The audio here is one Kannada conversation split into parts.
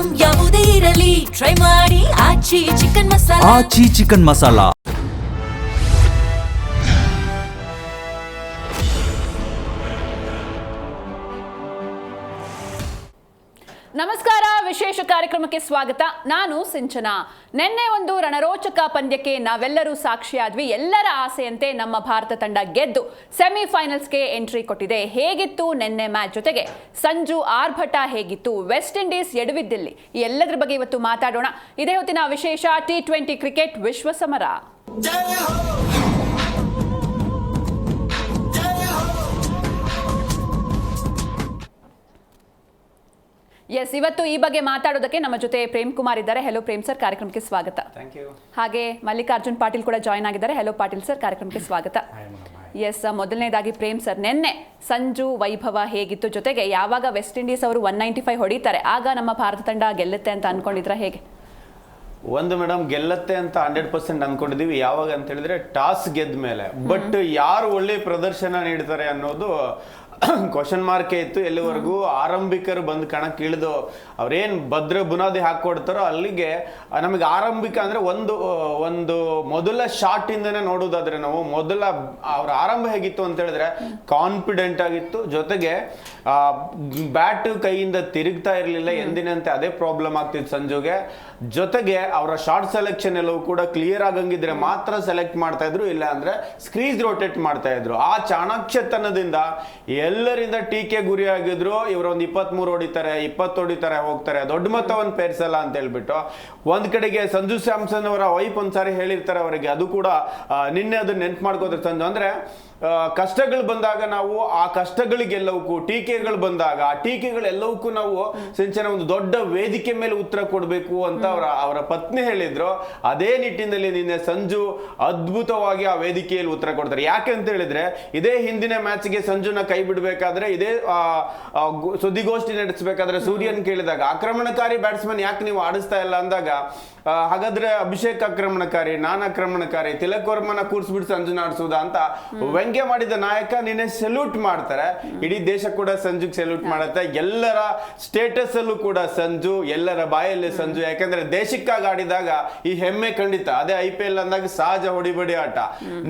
ಐಟಂ ಯಾವುದೇ ಇರಲಿ ಟ್ರೈ ಮಾಡಿ ಆಚಿ ಚಿಕನ್ ಮಸಾಲಾ. ಆಚಿ ಚಿಕನ್ ಮಸಾಲಾ. ನಮಸ್ಕಾರ, ವಿಶೇಷ ಕಾರ್ಯಕ್ರಮಕ್ಕೆ ಸ್ವಾಗತ. ನಾನು ಸಿಂಚನಾ. ನಿನ್ನೆ ಒಂದು ರಣರೋಚಕ ಪಂದ್ಯಕ್ಕೆ ನಾವೆಲ್ಲರೂ ಸಾಕ್ಷಿಯಾದ್ವಿ. ಎಲ್ಲರ ಆಸೆಯಂತೆ ನಮ್ಮ ಭಾರತ ತಂಡ ಗೆದ್ದು ಸೆಮಿಫೈನಲ್ಸ್ಗೆ ಎಂಟ್ರಿ ಕೊಟ್ಟಿದೆ. ಹೇಗಿತ್ತು ನಿನ್ನೆ ಮ್ಯಾಚ್? ಜೊತೆಗೆ ಸಂಜು ಆರ್ಭಟ ಹೇಗಿತ್ತು? ವೆಸ್ಟ್ ಇಂಡೀಸ್ ಎಡವಿದ್ದಿಲ್ಲಿ? ಈ ಎಲ್ಲದರ ಬಗ್ಗೆ ಇವತ್ತು ಮಾತಾಡೋಣ. ಇದೇ ಹೊತ್ತಿನ ವಿಶೇಷ T20 ಕ್ರಿಕೆಟ್ ವಿಶ್ವ ಸಮರ. ಎಸ್, ಇವತ್ತು ಈ ಬಗ್ಗೆ ಮಾತಾಡೋದಕ್ಕೆ ನಮ್ಮ ಜೊತೆ ಪ್ರೇಮ್ ಕುಮಾರ್ ಇದ್ದಾರೆ. ಹೆಲೋ ಪ್ರೇಮ್ ಸರ್, ಕಾರ್ಯಕ್ರಮಕ್ಕೆ ಸ್ವಾಗತ. ಹಾಗೆ ಮಲ್ಲಿಕಾರ್ಜುನ್ ಪಾಟೀಲ್ ಕೂಡ ಜಾಯ್ನ್ ಆಗಿದ್ದಾರೆ. ಹೆಲೋ ಪಾಟೀಲ್ ಸರ್, ಕಾರ್ಯಕ್ರಮಕ್ಕೆ ಸ್ವಾಗತ. ಎಸ್, ಮೊದಲನೇದಾಗಿ ಪ್ರೇಮ್ ಸರ್, ನಿನ್ನೆ ಸಂಜು ವೈಭವ ಹೇಗಿತ್ತು? ಜೊತೆಗೆ ಯಾವಾಗ ವೆಸ್ಟ್ ಇಂಡೀಸ್ ಅವರು 195 ಹೊಡಿತಾರೆ ಆಗ ನಮ್ಮ ಭಾರತ ತಂಡ ಗೆಲ್ಲುತ್ತೆ ಅಂತ ಅನ್ಕೊಂಡಿದ್ರ ಹೇಗೆ? ಒಂದು ಮೇಡಮ್, ಗೆಲ್ಲತ್ತೆ ಅಂತ 100% ಅನ್ಕೊಂಡಿದೀವಿ. ಯಾವಾಗ ಅಂತ ಹೇಳಿದ್ರೆ ಟಾಸ್ ಗೆದ್ದ ಮೇಲೆ. ಬಟ್ ಯಾರು ಒಳ್ಳೆ ಪ್ರದರ್ಶನ ನೀಡ್ತಾರೆ ಅನ್ನೋದು ಕ್ವಶನ್ ಮಾರ್ಕೆ ಇತ್ತು. ಎಲ್ಲಿವರೆಗೂ ಆರಂಭಿಕರು ಬಂದು ಕಣಕ್ಕೆ ಇಳಿದು ಅವ್ರೇನ್ ಭದ್ರ ಬುನಾದಿ ಹಾಕೊಡ್ತಾರೋ ಅಲ್ಲಿಗೆ ನಮಗೆ ಆರಂಭಿಕ ಅಂದ್ರೆ ಒಂದು ಮೊದಲ ಶಾಟ್ ಇಂದನೇ ನೋಡೋದಾದ್ರೆ ನಾವು ಮೊದಲ ಅವ್ರ ಆರಂಭ ಹೇಗಿತ್ತು ಅಂತ ಹೇಳಿದ್ರೆ ಕಾನ್ಫಿಡೆಂಟ್ ಆಗಿತ್ತು. ಜೊತೆಗೆ ಬ್ಯಾಟ್ ಕೈಯಿಂದ ತಿರುಗ್ತಾ ಇರಲಿಲ್ಲ ಎಂದಿನಂತೆ. ಅದೇ ಪ್ರಾಬ್ಲಮ್ ಆಗ್ತಿತ್ತು ಸಂಜುಗೆ. ಜೊತೆಗೆ ಅವರ ಶಾರ್ಟ್ ಸೆಲೆಕ್ಷನ್ ಎಲ್ಲವೂ ಕೂಡ ಕ್ಲಿಯರ್ ಆಗಂಗಿದ್ರೆ ಮಾತ್ರ ಸೆಲೆಕ್ಟ್ ಮಾಡ್ತಾ ಇದ್ರು, ಇಲ್ಲ ಅಂದ್ರೆ ಸ್ಕ್ರೀಸ್ ರೋಟೇಟ್ ಮಾಡ್ತಾ ಇದ್ರು. ಆ ಚಾಣಾಕ್ಷತನದಿಂದ ಎಲ್ಲರಿಂದ ಟೀಕೆ ಗುರಿ ಆಗಿದ್ರು. ಇವರೊಂದು 23 ಹೊಡಿತಾರೆ, 20 ಹೊಡಿತಾರೆ, ಹೋಗ್ತಾರೆ, ದೊಡ್ಡ ಮೊತ್ತವನ್ನು ಪೇರ್ಸಲ್ಲ ಅಂತ ಹೇಳ್ಬಿಟ್ಟು. ಒಂದ್ ಕಡೆಗೆ ಸಂಜು ಸ್ಯಾಮ್ಸನ್ ಅವರ ವೈಫ್ ಒಂದ್ಸಾರಿ ಹೇಳಿರ್ತಾರೆ ಅವರಿಗೆ, ಅದು ಕೂಡ ನಿನ್ನೆ ಅದನ್ನ ನೆನ್ಪು ಮಾಡ್ಕೋತಾರೆ ಸಂಜು. ಅಂದ್ರೆ ಕಷ್ಟಗಳು ಬಂದಾಗ ನಾವು ಆ ಕಷ್ಟಗಳಿಗೆಲ್ಲವಕ್ಕೂ, ಟೀಕೆಗಳು ಬಂದಾಗ ಆ ಟೀಕೆಗಳೆಲ್ಲವಕ್ಕೂ ನಾವು ಸಿಂಚನ ಒಂದು ದೊಡ್ಡ ವೇದಿಕೆ ಮೇಲೆ ಉತ್ತರ ಕೊಡಬೇಕು ಅಂತ ಅವರ ಪತ್ನಿ ಹೇಳಿದ್ರು. ಅದೇ ನಿಟ್ಟಿನಲ್ಲಿ ನಿನ್ನೆ ಸಂಜು ಅದ್ಭುತವಾಗಿ ಆ ವೇದಿಕೆಯಲ್ಲಿ ಉತ್ತರ ಕೊಡ್ತಾರೆ. ಯಾಕೆ ಅಂತ ಹೇಳಿದ್ರೆ, ಇದೇ ಹಿಂದಿನ ಮ್ಯಾಚ್ಗೆ ಸಂಜುನ ಕೈ ಬಿಡಬೇಕಾದ್ರೆ, ಇದೇ ಸುದ್ದಿಗೋಷ್ಠಿ ನಡೆಸಬೇಕಾದ್ರೆ ಸೂರ್ಯನ್ ಕೇಳಿದಾಗ ಆಕ್ರಮಣಕಾರಿ ಬ್ಯಾಟ್ಸ್ಮನ್ ಯಾಕೆ ನೀವು ಆಡಿಸ್ತಾ ಇಲ್ಲ ಅಂದಾಗ, ಹಾಗಾದ್ರೆ ಅಭಿಷೇಕ್ ಆಕ್ರಮಣಕಾರಿ, ನಾನ್ ಆಕ್ರಮಣಕಾರಿ, ತಿಲಕ್ ವರ್ಮನ ಕೂರ್ಸ್ಬಿಟ್ಟು ಸಂಜುನ ಆಡಿಸುವುದಾ ಅಂತ ವ್ಯಂಗ್ಯ ಮಾಡಿದ ನಾಯಕ ನಿನ್ನೆ ಸೆಲ್ಯೂಟ್ ಮಾಡ್ತಾರೆ. ಇಡೀ ದೇಶ ಕೂಡ ಸಂಜುಗೆ ಸೆಲ್ಯೂಟ್ ಮಾಡುತ್ತೆ. ಎಲ್ಲರ ಸ್ಟೇಟಸ್ ಅಲ್ಲೂ ಕೂಡ ಸಂಜು, ಎಲ್ಲರ ಬಾಯಲ್ಲಿ ಸಂಜು. ಯಾಕಂದ್ರೆ ದೇಶಕ್ಕಾಗಿ ಆಡಿದಾಗ ಈ ಹೆಮ್ಮೆ ಖಂಡಿತ. ಅದೇ IPL ಅಂದಾಗ ಸಹಜ ಹೊಡಿಬಡಿ ಆಟ.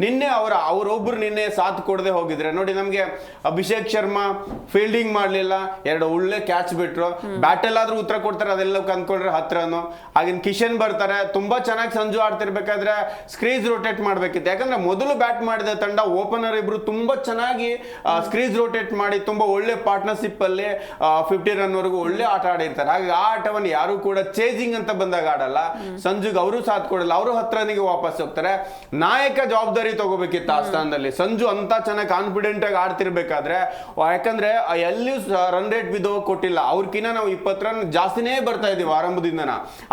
ನಿನ್ನೆ ಅವರೊಬ್ರು ನಿನ್ನೆ ಸಾಥ್ ಕೊಡದೆ ಹೋಗಿದ್ರೆ ನೋಡಿ, ನಮ್ಗೆ ಅಭಿಷೇಕ್ ಶರ್ಮಾ ಫೀಲ್ಡಿಂಗ್ ಮಾಡ್ಲಿಲ್ಲ, 2 ಒಳ್ಳೆ ಕ್ಯಾಚ್ ಬಿಟ್ರು. ಬ್ಯಾಟಲ್ ಆದ್ರೂ ಉತ್ತರ ಕೊಡ್ತಾರೆ, ಅದೆಲ್ಲ ಕಂದ್ಕೊಂಡ್ರೆ 10 ರನ್. ಹಾಗೇನ್ ಕಿಶನ್ ಬರ್ತಾರೆ, ತುಂಬಾ ಚೆನ್ನಾಗಿ ಸಂಜು ಆಡ್ತಿರ್ಬೇಕಾದ್ರೆ ಸ್ಕ್ರೀಸ್ ರೊಟೇಟ್ ಮಾಡ್ಬೇಕಿತ್ತು. ಯಾಕಂದ್ರೆ ಮೊದಲು ಬ್ಯಾಟ್ ಮಾಡಿದ ತಂಡ ಓಪನರ್ ಇಬ್ರು ತುಂಬಾ ಚೆನ್ನಾಗಿ ಸ್ಕ್ರೀಸ್ ರೊಟೇಟ್ ಮಾಡಿ ತುಂಬಾ ಒಳ್ಳೆ ಪಾರ್ಟ್ನರ್ಶಿಪ್ ಅಲ್ಲಿ 50 ರನ್ ವರೆಗೂ ಒಳ್ಳೆ ಆಟ ಆಡಿರ್ತಾರೆ. ಹಾಗಾಗಿ ಆ ಆಟವನ್ನು ಯಾರು ಕೂಡ ಚೇಜಿಂಗ್ ಅಂತ ಬಂದಾಗ ಆಡಲ್ಲ. ಸಂಜುಗೆ ಅವರು ಸಾಥ್ ಕೊಡಲ್ಲ, ಅವರು 10 ರನ್ನಿಗೆ ವಾಪಸ್ ಹೋಗ್ತಾರೆ. ನಾಯಕ ಜವಾಬ್ದಾರಿ ತಗೋಬೇಕಿತ್ತು ಆ ಸ್ಥಾನದಲ್ಲಿ. ಸಂಜು ಅಂತ ಚೆನ್ನಾಗಿ ಕಾನ್ಫಿಡೆಂಟ್ ಆಗಿ ಆಡ್ತಿರ್ಬೇಕಾದ್ರೆ, ಯಾಕಂದ್ರೆ ಎಲ್ಲಿಯೂ ರನ್ ರೇಟ್ ಬಿದ್ದು ಕೊಟ್ಟಿಲ್ಲ. ಅವ್ರಕಿನ್ನ ನಾವು 20 ರನ್ ಜಾಸ್ತಿನೇ ಬರ್ತಾ ಇದೀವಿ ಆರಂಭದಿಂದ.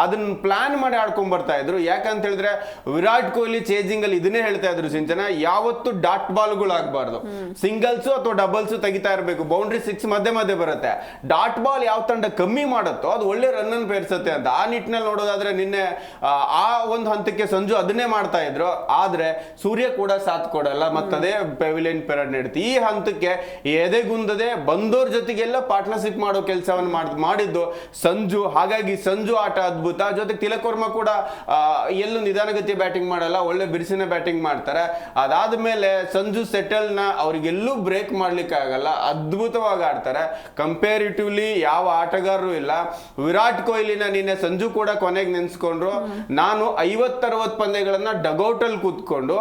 ಅದನ್ನ ಪ್ಲಾನ್ ಮಾಡಿ ಆಡ್ಕೊಂಡ್ ಬರ್ತಾ ಇದ್ರು. ಯಾಕಂತ ಹೇಳಿದ್ರೆ ವಿರಾಟ್ ಕೊಹ್ಲಿ ಚೇಜಿಂಗ್ ಅಲ್ಲಿ ಇದನ್ನೇ ಹೇಳ್ತಾ ಇದ್ರು ಸಿಂಚನ, ಯಾವತ್ತು ಡಾಟ್ ಬಾಲ್ಗಳು ಆಗ್ಬಾರ್ದು, ಸಿಂಗಲ್ಸ್ ಅಥವಾ ಡಬಲ್ಸ್ ತೆಗಿತಾ ಇರಬೇಕು. ಬೌಂಡ್ರಿ 6 ಮಧ್ಯೆ ಬರುತ್ತೆ. ಡಾಟ್ ಬಾಲ್ ಯಾವ ತಂಡ ಕಮ್ಮಿ ಮಾಡುತ್ತೋ ಅದು ಒಳ್ಳೆ ರನ್ ಅನ್ನು ಪೇರ್ಸುತ್ತೆ ಅಂತ. ಆ ನಿಟ್ಟಿನಲ್ಲಿ ನೋಡೋದಾದ್ರೆ ನಿನ್ನೆ ಆ ಒಂದು ಹಂತಕ್ಕೆ ಸಂಜು ಅದನ್ನೇ ಮಾಡ್ತಾ ಇದ್ರು. ಆದ್ರೆ ಸೂರ್ಯ ಕೂಡ ಸಾಥ್ ಕೊಡಲ್ಲ, ಮತ್ತದೇ ಪೆವಿಲಿಯನ್ ಪೆರೇಡ್ ನಡೀತಿ. ಈ ಹಂತಕ್ಕೆ ಎದೆಗುಂದದೆ ಬಂದೋರ್ ಜೊತೆಗೆಲ್ಲ ಪಾರ್ಟ್ನರ್ಶಿಪ್ ಮಾಡೋ ಕೆಲಸವನ್ನು ಮಾಡಿದ್ದು ಸಂಜು. ಹಾಗಾಗಿ ಸಂಜು ಆಟ ಅದ್ಭುತ. ಜೊತೆಗೆ ತಿಲಕ್ ವರ್ಮಾ ಕೂಡ ಎಲ್ಲೂ ನಿಧಾನಗತಿ ಬ್ಯಾಟಿಂಗ್ ಮಾಡಲ್ಲ, ಒಳ್ಳೆ ಬಿರುಸಿನ ಬ್ಯಾಟಿಂಗ್ ಮಾಡ್ತಾರೆ. ಅದಾದ್ಮೇಲೆ ಸಂಜು ಸೆಟಲ್ ನ ಅವ್ರಿಗೆಲ್ಲೂ ಬ್ರೇಕ್ ಮಾಡ್ಲಿಕ್ಕೆ ಆಗಲ್ಲ, ಅದ್ಭುತವಾಗಿ ಆಡ್ತಾರೆ. ಕಂಪೇರಿಟಿವ್ಲಿ ಯಾವ ಆಟಗಾರರು ಇಲ್ಲ. ವಿರಾಟ್ ಕೊಹ್ಲಿನ ನಿನ್ನೆ ಸಂಜು ಕೂಡ ಕೊನೆಗೆ ನೆನ್ಸ್ಕೊಂಡ್ರು. ನಾನು 50-60 ಪಂದ್ಯಗಳನ್ನ ಡಗೌಟ್ ಅಲ್ಲಿ ಕೂತ್ಕೊಂಡು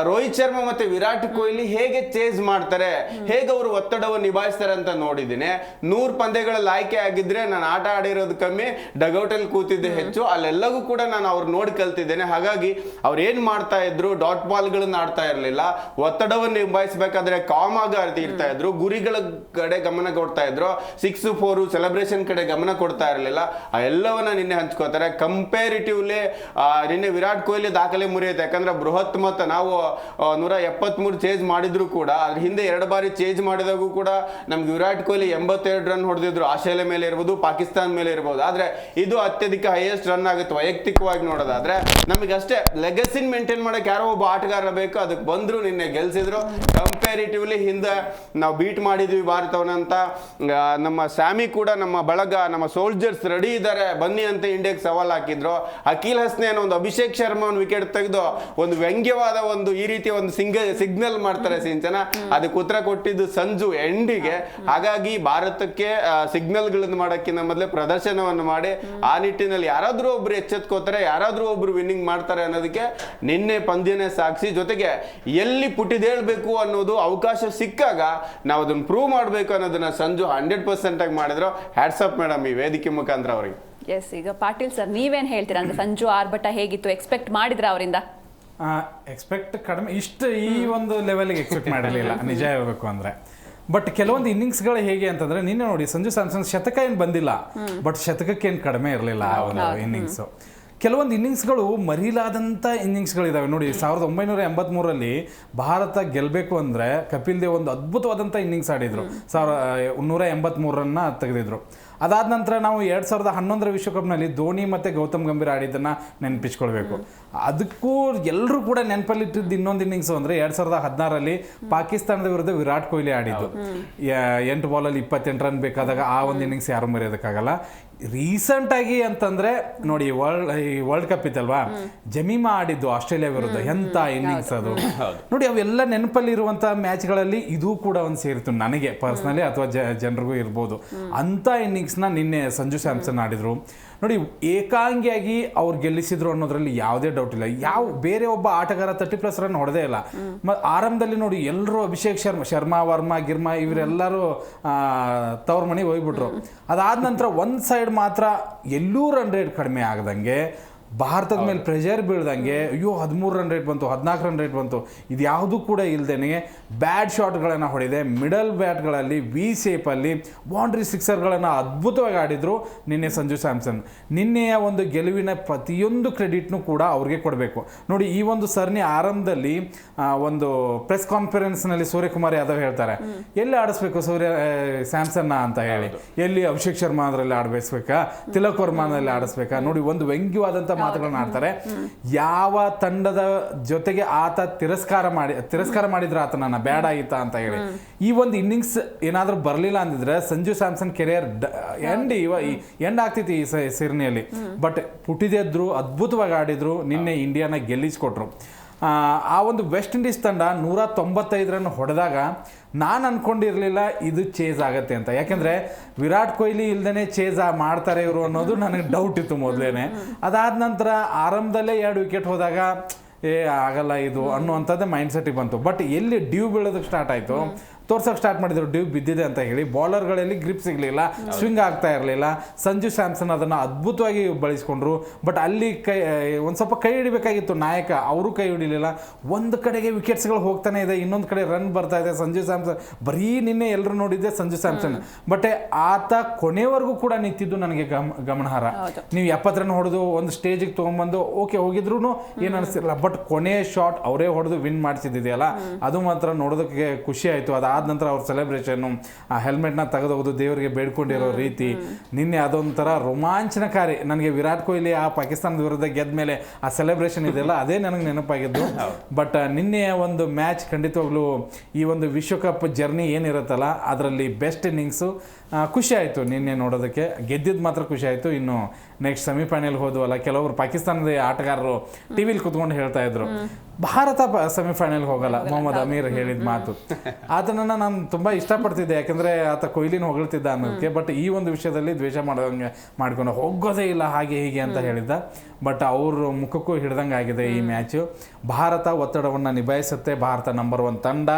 ರೋಹಿತ್ ಶರ್ಮಾ ಮತ್ತೆ ವಿರಾಟ್ ಕೊಹ್ಲಿ ಹೇಗೆ ಚೇಸ್ ಮಾಡ್ತಾರೆ, ಹೇಗೆ ಅವರು ಒತ್ತಡವನ್ನು ನಿಭಾಯಿಸ್ತಾರೆ ಅಂತ ನೋಡಿದ್ದೀನಿ. 100 ಪಂದ್ಯಗಳಲ್ಲಿ ಆಯ್ಕೆ ಆಗಿದ್ರೆ ನಾನು ಆಟ ಆಡಿರೋದು ಕಮ್ಮಿ, ಡಗೌಟ್ ಅಲ್ಲಿ ಕೂತಿದ್ದೆ ಹೆಚ್ಚು. ಅಲ್ಲೆಲ್ಲವೂ ಕೂಡ ನಾನು ಅವ್ರು ನೋಡಿ ಕಲ್ತಿದ್ದೇನೆ. ಹಾಗಾಗಿ ಅವ್ರು ಏನ್ ಮಾಡ್ತಾ ಇದ್ರು, ಡಾಟ್ ಬಾಲ್ ಗಳನ್ನ ಆಡ್ತಾ ಇರ್ಲಿಲ್ಲ. ಒತ್ತಡವನ್ನು ನಿಭಾಯಿಸಬೇಕಾದ್ರೆ ಕಾಮ್ ಆಗಿ ಇರ್ತಾ ಇದ್ರು, ಗುರಿಗಳ ಕಡೆ ಗಮನ ಕೊಡ್ತಾ ಇದ್ರು. 6-4 ಸೆಲೆಬ್ರೇಷನ್ ಕಡೆ ಗಮನ ಕೊಡ್ತಾ ಇರಲಿಲ್ಲ. ಆ ಎಲ್ಲವನ್ನ ನಿನ್ನೆ ಹಂಚ್ಕೋತಾರೆ. ಕಂಪೇರಿಟಿವ್ಲಿ ನಿನ್ನೆ ವಿರಾಟ್ ಕೊಹ್ಲಿ ದಾಖಲೆ ಮುರಿಯುತ್ತೆ. ಯಾಕಂದ್ರೆ ಬೃಹತ್ ಮೊತ್ತ ನಾವು 173 ಚೇಸ್ ಮಾಡಿದ್ರು ಕೂಡ ಅದ್ರ ಹಿಂದೆ 2 ಬಾರಿ ಚೇಂಜ್ ಮಾಡಿದಾಗೂ ಕೂಡ ನಮ್ಗೆ ವಿರಾಟ್ ಕೊಹ್ಲಿ 82 ರನ್ ಹೊಡೆದಿದ್ರು, ಆಸ್ಟ್ರೇಲಿಯಾ ಮೇಲೆ ಇರ್ಬೋದು, ಪಾಕಿಸ್ತಾನ ಮೇಲೆ ಇರ್ಬೋದು. ಆದ್ರೆ ಇದು ಅತ್ಯಧಿಕ ಹೈಯೆಸ್ಟ್ ರನ್ ಆಗುತ್ತೆ ವೈಯಕ್ತಿಕವಾಗಿ ನೋಡೋದಾದ್ರೆ. ನಮಗೆ ಅಷ್ಟೇ ಲೆಗಸಿನ್ ಮೇಂಟೈನ್ ಮಾಡಕ್ಕೆ ಯಾರೋ ಒಬ್ಬ ಆಟಗಾರ ಬೇಕು, ಅದಕ್ಕೆ ಬಂದ್ರು, ನಿನ್ನೆ ಗೆಲ್ಸಿದ್ರು. ಕಂಪ್ಯಾರಿಟಿವ್ಲಿ ಹಿಂದೆ ನಾವು ಬೀಟ್ ಮಾಡಿದ್ವಿ ಭಾರತವನ್ನಂತ. ನಮ್ಮ ಸ್ಯಾಮಿ ಕೂಡ ನಮ್ಮ ಬಳಗ, ನಮ್ಮ ಸೋಲ್ಜರ್ಸ್ ರೆಡಿ ಇದ್ದಾರೆ ಬನ್ನಿ ಅಂತ ಇಂಡಿಯಾಗೆ ಸವಾಲ್ ಹಾಕಿದ್ರು. ಅಖಿಲ್ ಹಸ್ನೇನ್ ಒಂದು ಅಭಿಷೇಕ್ ಶರ್ಮಾ ಒಂದು ವಿಕೆಟ್ ತೆಗೆದು ಒಂದು ವ್ಯಂಗ್ಯವಾದ ಒಂದು ಈ ರೀತಿ ಒಂದು ಸಿಗ್ನಲ್ ಮಾಡ್ತಾರೆ ಸಿಂಚನ. ಅದಕ್ಕೆ ಉತ್ತರ ಕೊಟ್ಟಿದ್ದು ಸಂಜು ಎಂಡಿಗೆ. ಹಾಗಾಗಿ ಭಾರತಕ್ಕೆ ಸಿಗ್ನಲ್ ಗಳನ್ನ ಮಾಡೋಕ್ಕಿಂತ ಮೊದಲೇ ಪ್ರದರ್ಶನವನ್ನು ಮಾಡಿ ಆ ನಿಟ್ಟಿನಲ್ಲಿ ಯಾರಾದ್ರೂ ಒಬ್ರು ಎಚ್ಚೆತ್ಕೋತಾರೆ, ಯಾರಾದ್ರೂ ಒಬ್ರು ವಿನ್ನಿಂಗ್ ಮಾಡ್ತಾರೆ ಅನ್ನೋದಕ್ಕೆ ನಿನ್ನೆ ಪಂದ್ಯನೇ ಸಾಕ್ಷಿ. ಜೊತೆಗೆ ಎಲ್ಲಿ ಪುಟಿದೇಳ್ಬೇಕು ಅನ್ನೋದು ಅವಕಾಶ ಸಿಕ್ಕಾಗ ನಾವು ಅದನ್ನ ಪ್ರೂವ್ ಮಾಡಬೇಕು ಅನ್ನೋದನ್ನ ಸಂಜು 100% ಆಗಿ ಮಾಡಿದ್ರು. ಹ್ಯಾಟ್ಸಪ್ ಮೇಡಮ್ ಈ ವೇದಿಕೆ ಮುಖಾಂತರ ಅವರಿಗೆ. ಎಸ್, ಈಗ ಪಾಟೀಲ್ ಸರ್ ನೀವೇನ್ ಹೇಳ್ತೀರಾ? ಅಂದ್ರೆ ಸಂಜು ಆರ್ಭಟ ಹೇಗಿತ್ತು? ಎಕ್ಸ್ಪೆಕ್ಟ್ ಮಾಡಿದ್ರ ಅವರಿಂದ? ಎಕ್ಸ್ಪೆಕ್ಟ್ ಕಡಿಮೆ, ಇಷ್ಟು ಈ ಒಂದು ಲೆವೆಲ್ಗೆ ಎಕ್ಸ್ಪೆಕ್ಟ್ ಮಾಡಿರಲಿಲ್ಲ ನಿಜ ಹೇಳ್ಬೇಕು ಅಂದರೆ. ಬಟ್ ಕೆಲವೊಂದು ಇನ್ನಿಂಗ್ಸ್ಗಳು ಹೇಗೆ ಅಂತಂದ್ರೆ, ನಿನ್ನೆ ನೋಡಿ ಸಂಜು ಸ್ಯಾಮ್ಸನ್ ಶತಕ ಏನು ಬಂದಿಲ್ಲ, ಬಟ್ ಶತಕಕ್ಕೇನು ಕಡಿಮೆ ಇರಲಿಲ್ಲ ಆ ಒಂದು ಇನ್ನಿಂಗ್ಸು. ಕೆಲವೊಂದು ಇನ್ನಿಂಗ್ಸ್ಗಳು ಮರೀಲಾದಂಥ ಇನ್ನಿಂಗ್ಸ್ಗಳಿದ್ದಾವೆ ನೋಡಿ. 1983ರಲ್ಲಿ ಭಾರತ ಗೆಲ್ಲಬೇಕು ಅಂದರೆ ಕಪಿಲ್ ದೇವ್ ಒಂದು ಅದ್ಭುತವಾದಂಥ ಇನ್ನಿಂಗ್ಸ್ ಆಡಿದರು. 183 ರನ್ನ ತೆಗೆದಿದ್ರು. ಅದಾದ ನಂತರ ನಾವು 2011ರ ವಿಶ್ವಕಪ್ನಲ್ಲಿ ಧೋನಿ ಮತ್ತು ಗೌತಮ್ ಗಂಭೀರ್ ಆಡಿದ್ದನ್ನು ನೆನಪಿಸ್ಕೊಳ್ಬೇಕು. ಅದಕ್ಕೂ ಎಲ್ಲರೂ ಕೂಡ ನೆನಪಲ್ಲಿಟ್ಟಿದ್ದು ಇನ್ನೊಂದು ಇನ್ನಿಂಗ್ಸು ಅಂದರೆ 2016ರಲ್ಲಿ ಪಾಕಿಸ್ತಾನದ ವಿರುದ್ಧ ವಿರಾಟ್ ಕೊಹ್ಲಿ ಆಡಿದ್ದು. 8 ಬಾಲಲ್ಲಿ 28 ರನ್ ಬೇಕಾದಾಗ ಆ ಒಂದು ಇನ್ನಿಂಗ್ಸ್ ಯಾರು ಮರೆಯೋದಕ್ಕಾಗಲ್ಲ. ರೀಸೆಂಟಾಗಿ ಅಂತಂದರೆ ನೋಡಿ, ವರ್ಲ್ಡ್ ಕಪ್ ಇತ್ತಲ್ವಾ, ಜಮೀಮಾ ಆಡಿದ್ದು ಆಸ್ಟ್ರೇಲಿಯಾ ವಿರುದ್ಧ, ಎಂಥ ಇನ್ನಿಂಗ್ಸ್ ಅದು ನೋಡಿ. ಅವೆಲ್ಲ ನೆನಪಲ್ಲಿರುವಂಥ ಮ್ಯಾಚ್ಗಳಲ್ಲಿ ಇದು ಕೂಡ ಒಂದು ಸೇರಿತು ನನಗೆ ಪರ್ಸ್ನಲಿ, ಅಥವಾ ಜನರಿಗೂ ಇರ್ಬೋದು. ಅಂಥ ಇನ್ನಿಂಗ್ಸ್ನ ನಿನ್ನೆ ಸಂಜು ಸ್ಯಾಮ್ಸನ್ ಆಡಿದರು ನೋಡಿ. ಏಕಾಂಗಿಯಾಗಿ ಅವ್ರು ಗೆಲ್ಲಿಸಿದ್ರು ಅನ್ನೋದ್ರಲ್ಲಿ ಯಾವುದೇ ಡೌಟ್ ಇಲ್ಲ. ಬೇರೆ ಒಬ್ಬ ಆಟಗಾರ 30+ ರನ್ ಹೊಡೆದೇ ಇಲ್ಲ. ಆರಂಭದಲ್ಲಿ ನೋಡಿ ಎಲ್ಲರೂ ಅಭಿಷೇಕ್ ಶರ್ಮಾ ವರ್ಮಾ ಗಿರ್ಮಾ ಇವರೆಲ್ಲರೂ ತವ್ರ ಮನೆಗೆ ಹೋಗ್ಬಿಟ್ರು. ಅದಾದ ನಂತರ ಒಂದು ಸೈಡ್ ಮಾತ್ರ ಎಲ್ಲೂ ರನ್ ರೇಟ್ ಕಡಿಮೆ ಆಗದಂಗೆ, ಭಾರತದ ಮೇಲೆ ಪ್ರೆಷರ್ ಬೀಳ್ದಂಗೆ, ಅಯ್ಯೋ 13 ರನ್ ರೇಟ್ ಬಂತು, 14 ರನ್ ರೇಟ್ ಬಂತು, ಇದು ಯಾವುದೂ ಕೂಡ ಇಲ್ಲದೇನೆ ಬ್ಯಾಡ್ ಶಾಟ್ಗಳನ್ನು ಹೊಡೆದೆ. ಮಿಡಲ್ ಬ್ಯಾಟ್ಗಳಲ್ಲಿ ವಿ ಶೇಪಲ್ಲಿ ಬೌಂಡ್ರಿ ಸಿಕ್ಸರ್ಗಳನ್ನು ಅದ್ಭುತವಾಗಿ ಆಡಿದರು ನಿನ್ನೆ ಸಂಜು ಸ್ಯಾಮ್ಸನ್. ನಿನ್ನೆಯ ಒಂದು ಗೆಲುವಿನ ಪ್ರತಿಯೊಂದು ಕ್ರೆಡಿಟ್ನು ಕೂಡ ಅವ್ರಿಗೆ ಕೊಡಬೇಕು ನೋಡಿ. ಈ ಒಂದು ಸರಣಿ ಆರಂಭದಲ್ಲಿ ಒಂದು ಪ್ರೆಸ್ ಕಾನ್ಫರೆನ್ಸ್ನಲ್ಲಿ ಸೂರ್ಯಕುಮಾರ್ ಯಾದವ್ ಹೇಳ್ತಾರೆ, ಎಲ್ಲಿ ಆಡಿಸ್ಬೇಕು ಸ್ಯಾಮ್ಸನ್ನ ಅಂತ ಹೇಳಿ, ಎಲ್ಲಿ ಅಭಿಷೇಕ್ ಶರ್ಮಾ ಅದರಲ್ಲಿ ಆಡಿಸ್ಬೇಕಾ, ತಿಲಕ್ ವರ್ಮಾನಲ್ಲಿ ಆಡಿಸ್ಬೇಕಾ ನೋಡಿ. ಒಂದು ವ್ಯಂಗ್ಯವಾದಂಥ ಮಾತುಗಳನ್ನ ಆಡ್ತಾರೆ. ಯಾವ ತಂಡದ ಜೊತೆಗೆ ಆತ ತಿರಸ್ಕಾರ ಮಾಡಿದ್ರೆ ಆತನನ್ನ ಬ್ಯಾಡ್ ಆಗಿತ್ತಾ ಅಂತ ಹೇಳಿ. ಈ ಒಂದು ಇನ್ನಿಂಗ್ಸ್ ಏನಾದ್ರೂ ಬರಲಿಲ್ಲ ಅಂದಿದ್ರೆ ಸಂಜು ಸ್ಯಾಮ್ಸನ್ ಕೆರಿಯರ್ ಎಂಡ್ ಆಗ್ತಿತ್ತು ಈ ಸರಣಿಯಲ್ಲಿ. ಬಟ್ ಪುಟಿದೆದ್ರು, ಅದ್ಭುತವಾಗಿ ಆಡಿದ್ರು, ನಿನ್ನೆ ಇಂಡಿಯಾನ ಗೆಲ್ಲಿಸ್ಕೊಟ್ರು. ಆ ಒಂದು ವೆಸ್ಟ್ ಇಂಡೀಸ್ ತಂಡ 195 ರನ್ ಹೊಡೆದಾಗ ನಾನು ಅನ್ಕೊಂಡಿರಲಿಲ್ಲ ಇದು ಚೇಸ್ ಆಗತ್ತೆ ಅಂತ. ಯಾಕೆಂದರೆ ವಿರಾಟ್ ಕೊಹ್ಲಿ ಇಲ್ದೇ ಚೇಸ್ ಮಾಡ್ತಾರೆ ಇವರು ಅನ್ನೋದು ನನಗೆ ಡೌಟ್ ಇತ್ತು ಮೊದಲೇನೆ. ಅದಾದ ನಂತರ ಆರಂಭದಲ್ಲೇ 2 ವಿಕೆಟ್ ಹೋದಾಗ ಆಗಲ್ಲ ಇದು ಅನ್ನುವಂಥದ್ದೇ ಮೈಂಡ್ ಸೆಟ್ಟಿಗೆ ಬಂತು. ಬಟ್ ಎಲ್ಲಿ ಡ್ಯೂ ಬೀಳೋದಕ್ಕೆ ಸ್ಟಾರ್ಟ್ ಆಯಿತು, ತೋರ್ಸೋಕೆ ಸ್ಟಾರ್ಟ್ ಮಾಡಿದ್ರು ಡ್ಯೂ ಬಿದ್ದಿದೆ ಅಂತ ಹೇಳಿ, ಬೌಲರ್ಗಳಲ್ಲಿ ಗ್ರಿಪ್ ಸಿಗಲಿಲ್ಲ, ಸ್ವಿಂಗ್ ಆಗ್ತಾ ಇರಲಿಲ್ಲ. ಸಂಜು ಸ್ಯಾಮ್ಸನ್ ಅದನ್ನು ಅದ್ಭುತವಾಗಿ ಬಳಸ್ಕೊಂಡ್ರು. ಬಟ್ ಅಲ್ಲಿ ಒಂದು ಸ್ವಲ್ಪ ಕೈ ಹಿಡಿಬೇಕಾಗಿತ್ತು ನಾಯಕ, ಅವರು ಕೈ ಹಿಡಿಲಿಲ್ಲ. ಒಂದು ಕಡೆಗೆ ವಿಕೆಟ್ಸ್ಗಳು ಹೋಗ್ತಾನೆ ಇದೆ, ಇನ್ನೊಂದು ಕಡೆ ರನ್ ಬರ್ತಾ ಇದೆ. ಸಂಜು ಸ್ಯಾಮ್ಸನ್ ಬರೀ ನಿನ್ನೆ ಎಲ್ಲರೂ ನೋಡಿದ್ದೆ ಸಂಜು ಸ್ಯಾಮ್ಸನ್. ಬಟ್ ಆತ ಕೊನೆವರೆಗೂ ಕೂಡ ನಿಂತಿದ್ದು ನನಗೆ ಗಮನಾರ್ಹ. ನೀವು 70 ರನ್ ಹೊಡೆದು ಒಂದು ಸ್ಟೇಜಿಗೆ ತೊಗೊಂಡ್ಬಂದು ಓಕೆ ಹೋಗಿದ್ರು ಏನು ಅನಿಸ್ತಿರಲ್ಲ. ಬಟ್ ಕೊನೆಯ ಶಾಟ್ ಅವರೇ ಹೊಡೆದು ವಿನ್ ಮಾಡಿಸಿದೆಯಲ್ಲ, ಅದು ಮಾತ್ರ ನೋಡೋದಕ್ಕೆ ಖುಷಿ ಆಯಿತು. ಅದಾದ ನಂತರ ಅವ್ರ ಸೆಲೆಬ್ರೇಷನ್ನು, ಆ ಹೆಲ್ಮೆಟ್ನ ತೆಗೆದೋಗೋದು, ದೇವರಿಗೆ ಬೇಡ್ಕೊಂಡಿರೋ ರೀತಿ ನಿನ್ನೆ ಅದೊಂಥರ ರೋಮಾಂಚನಕಾರಿ. ನನಗೆ ವಿರಾಟ್ ಕೊಹ್ಲಿ ಆ ಪಾಕಿಸ್ತಾನದ ವಿರುದ್ಧ ಗೆದ್ದ ಮೇಲೆ ಆ ಸೆಲೆಬ್ರೇಷನ್ ಇದೆಯಲ್ಲ, ಅದೇ ನನಗೆ ನೆನಪಾಗಿದ್ದು. ಬಟ್ ನಿನ್ನೆಯ ಒಂದು ಮ್ಯಾಚ್ ಖಂಡಿತವಾಗ್ಲೂ ಈ ಒಂದು ವಿಶ್ವಕಪ್ ಜರ್ನಿ ಏನಿರುತ್ತಲ್ಲ ಅದರಲ್ಲಿ ಬೆಸ್ಟ್ ಇನ್ನಿಂಗ್ಸು. ಖುಷಿ ಆಯಿತು ನಿನ್ನೆ ನೋಡೋದಕ್ಕೆ. ಗೆದ್ದಿದ್ದು ಮಾತ್ರ ಖುಷಿ ಆಯಿತು. ಇನ್ನು ನೆಕ್ಸ್ಟ್ ಸೆಮಿಫೈನಲ್ ಹೋದ್ವಲ್ಲ, ಕೆಲವರು ಪಾಕಿಸ್ತಾನದ ಆಟಗಾರರು ಟಿವಿಲಿ ಕುತ್ಕೊಂಡು ಹೇಳ್ತಾ ಇದ್ರು ಭಾರತ ಸೆಮಿಫೈನಲ್ ಹೋಗಲ್ಲ. ಮೊಹಮ್ಮದ್ ಅಮೀರ್ ಹೇಳಿದ ಮಾತು, ಆತನನ್ನು ನಾನು ತುಂಬ ಇಷ್ಟಪಡ್ತಿದ್ದೆ. ಯಾಕಂದರೆ ಆತ ಕೊಹ್ಲಿನ ಹೊಗಳ್ತಿದ್ದ ಅನ್ನೋದಕ್ಕೆ. ಬಟ್ ಈ ಒಂದು ವಿಷಯದಲ್ಲಿ ದ್ವೇಷ ಮಾಡೋಂಗೆ ಮಾಡ್ಕೊಂಡು ಹೋಗೋದೇ ಇಲ್ಲ ಹಾಗೆ ಹೀಗೆ ಅಂತ ಹೇಳಿದ್ದ. ಬಟ್ ಅವ್ರ ಮುಖಕ್ಕೂ ಹಿಡ್ದಂಗೆ ಆಗಿದೆ ಈ ಮ್ಯಾಚು. ಭಾರತ ಒತ್ತಡವನ್ನು ನಿಭಾಯಿಸುತ್ತೆ. ಭಾರತ ನಂಬರ್ 1 ತಂಡ.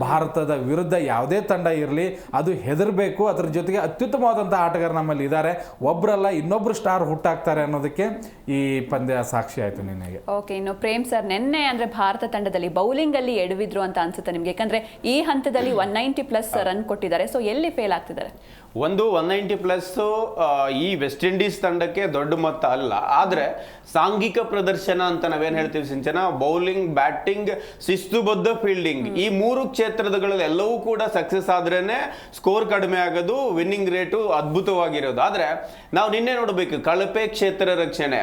ಭಾರತದ ವಿರುದ್ಧ ಯಾವುದೇ ತಂಡ ಇರಲಿ ಅದು ಹೆದರಬೇಕು. ಅದ್ರ ಜೊತೆಗೆ ಅತ್ಯುತ್ತಮವಾದಂಥ ಆಟಗಾರ ನಮ್ಮಲ್ಲಿ ಇದ್ದಾರೆ. ಒಬ್ಬರಲ್ಲ ಇನ್ನೊಬ್ರು ಸ್ಟಾರ್ ಹುಟ್ಟಾಗ್ತಾರೆ ಅನ್ನೋದಕ್ಕೆ ಈ ಪಂದ್ಯ ಸಾಕ್ಷಿ ಆಯಿತು ನಿನ್ನೆಗೆ. ಓಕೆ, ಇನ್ನು ಪ್ರೇಮ್ ಸರ್, ನಿನ್ನೆ ಅಂದರೆ ಭಾರತ ತಂಡದಲ್ಲಿ ಬೌಲಿಂಗ್ ಅಲ್ಲಿ ಎಡವಿದ್ರು ಅಂತ ಅನ್ಸುತ್ತೆ ನಿಮ್ಗೆ? ಯಾಕಂದ್ರೆ ಈ ಹಂತದಲ್ಲಿ 190+ ರನ್ ಕೊಟ್ಟಿದ್ದಾರೆ. ಸೊ ಎಲ್ಲಿ ಫೇಲ್ ಆಗ್ತಿದ್ದಾರೆ? ಒಂದು 190+ ಈ ವೆಸ್ಟ್ ಇಂಡೀಸ್ ತಂಡಕ್ಕೆ ದೊಡ್ಡ ಮೊತ್ತ ಅಲ್ಲ, ಆದ್ರೆ ಸಾಂಘಿಕ ಪ್ರದರ್ಶನ ಅಂತ ನಾವೇನ್ ಹೇಳ್ತೀವಿ ಸಿಂಚನ, ಬೌಲಿಂಗ್, ಬ್ಯಾಟಿಂಗ್, ಶಿಸ್ತುಬದ್ಧ ಫೀಲ್ಡಿಂಗ್, ಈ 3 ಕ್ಷೇತ್ರಗಳಲ್ಲಿ ಎಲ್ಲವೂ ಕೂಡ ಸಕ್ಸಸ್ ಆದ್ರೇನೆ ಸ್ಕೋರ್ ಕಡಿಮೆ ಆಗೋದು, ವಿನ್ನಿಂಗ್ ರೇಟು ಅದ್ಭುತವಾಗಿರೋದು. ಆದ್ರೆ ನಾವು ನಿನ್ನೆ ನೋಡ್ಬೇಕು ಕಳಪೆ ಕ್ಷೇತ್ರ ರಕ್ಷಣೆ.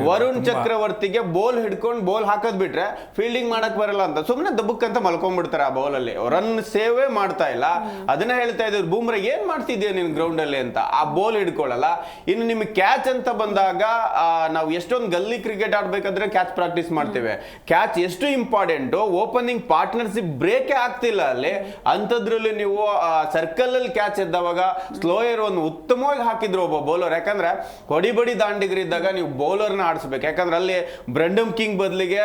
ವರುಣ್ ಚಕ್ರವರ್ತಿಗೆ ಬೋಲ್ ಹಿಡ್ಕೊಂಡು ಬೋಲ್ ಹಾಕೋದ್ ಬಿಟ್ರೆ ಫೀಲ್ಡಿಂಗ್ ಮಾಡಕ್ ಬರಲ್ಲ ಅಂತ ಸುಮ್ನೆ ದಬ್ಬಕ್ ಅಂತ ಮಲ್ಕೊಂಡ್ಬಿಡ್ತಾರೆ ಆ ಬೌಲ್ ಅಲ್ಲಿ, ರನ್ ಸೇವೇ ಮಾಡ್ತಾ ಇಲ್ಲ. ಅದನ್ನ ಹೇಳ್ತಾ ಇದ್ರು, ಬೂಮ್ರಾ ಏನ್ ಮಾಡ್ತಿದ್ಯಾ ನೀನ್ ಗ್ರೌಂಡ್ ಅಲ್ಲಿ ಅಂತ. ಆ ಬೋಲ್ ಹಿಡ್ಕೊಳ್ಳಲ್ಲ. ಇನ್ನು ನಿಮ್ಗೆ ಕ್ಯಾಚ್ ಅಂತ ಬಂದಾಗ ನಾವು ಎಷ್ಟೊಂದು ಗಲ್ಲಿ ಕ್ರಿಕೆಟ್ ಆಡ್ಬೇಕಾದ್ರೆ ಕ್ಯಾಚ್ ಪ್ರಾಕ್ಟೀಸ್ ಮಾಡ್ತೇವೆ. ಕ್ಯಾಚ್ ಎಷ್ಟು ಇಂಪಾರ್ಟೆಂಟ್, ಓಪನಿಂಗ್ ಪಾರ್ಟ್ನರ್ಶಿಪ್ ಬ್ರೇಕ್ ಆಗ್ತಿಲ್ಲ ಅಲ್ಲಿ, ಅಂತದ್ರಲ್ಲಿ ನೀವು ಸರ್ಕಲ್ ಅಲ್ಲಿ ಕ್ಯಾಚ್ ಎದ್ದವಾಗ ಸ್ಲೋಯರ್ ಒಂದು ಉತ್ತಮವಾಗಿ ಹಾಕಿದ್ರು ಒಬ್ಬ ಬೌಲರ್. ಯಾಕಂದ್ರೆ ಹೊಡಿಬಡಿ ದಾಂಡಿಗರಿದ್ದಾಗ ನೀವು ಬೌಲರ್ ನ ಆಡಿಸ್ಬೇಕು. ಯಾಕಂದ್ರೆ ಅಲ್ಲಿ ಬ್ರೆಂಡಮ್ ಕಿಂಗ್ ಬದಲಿಗೆ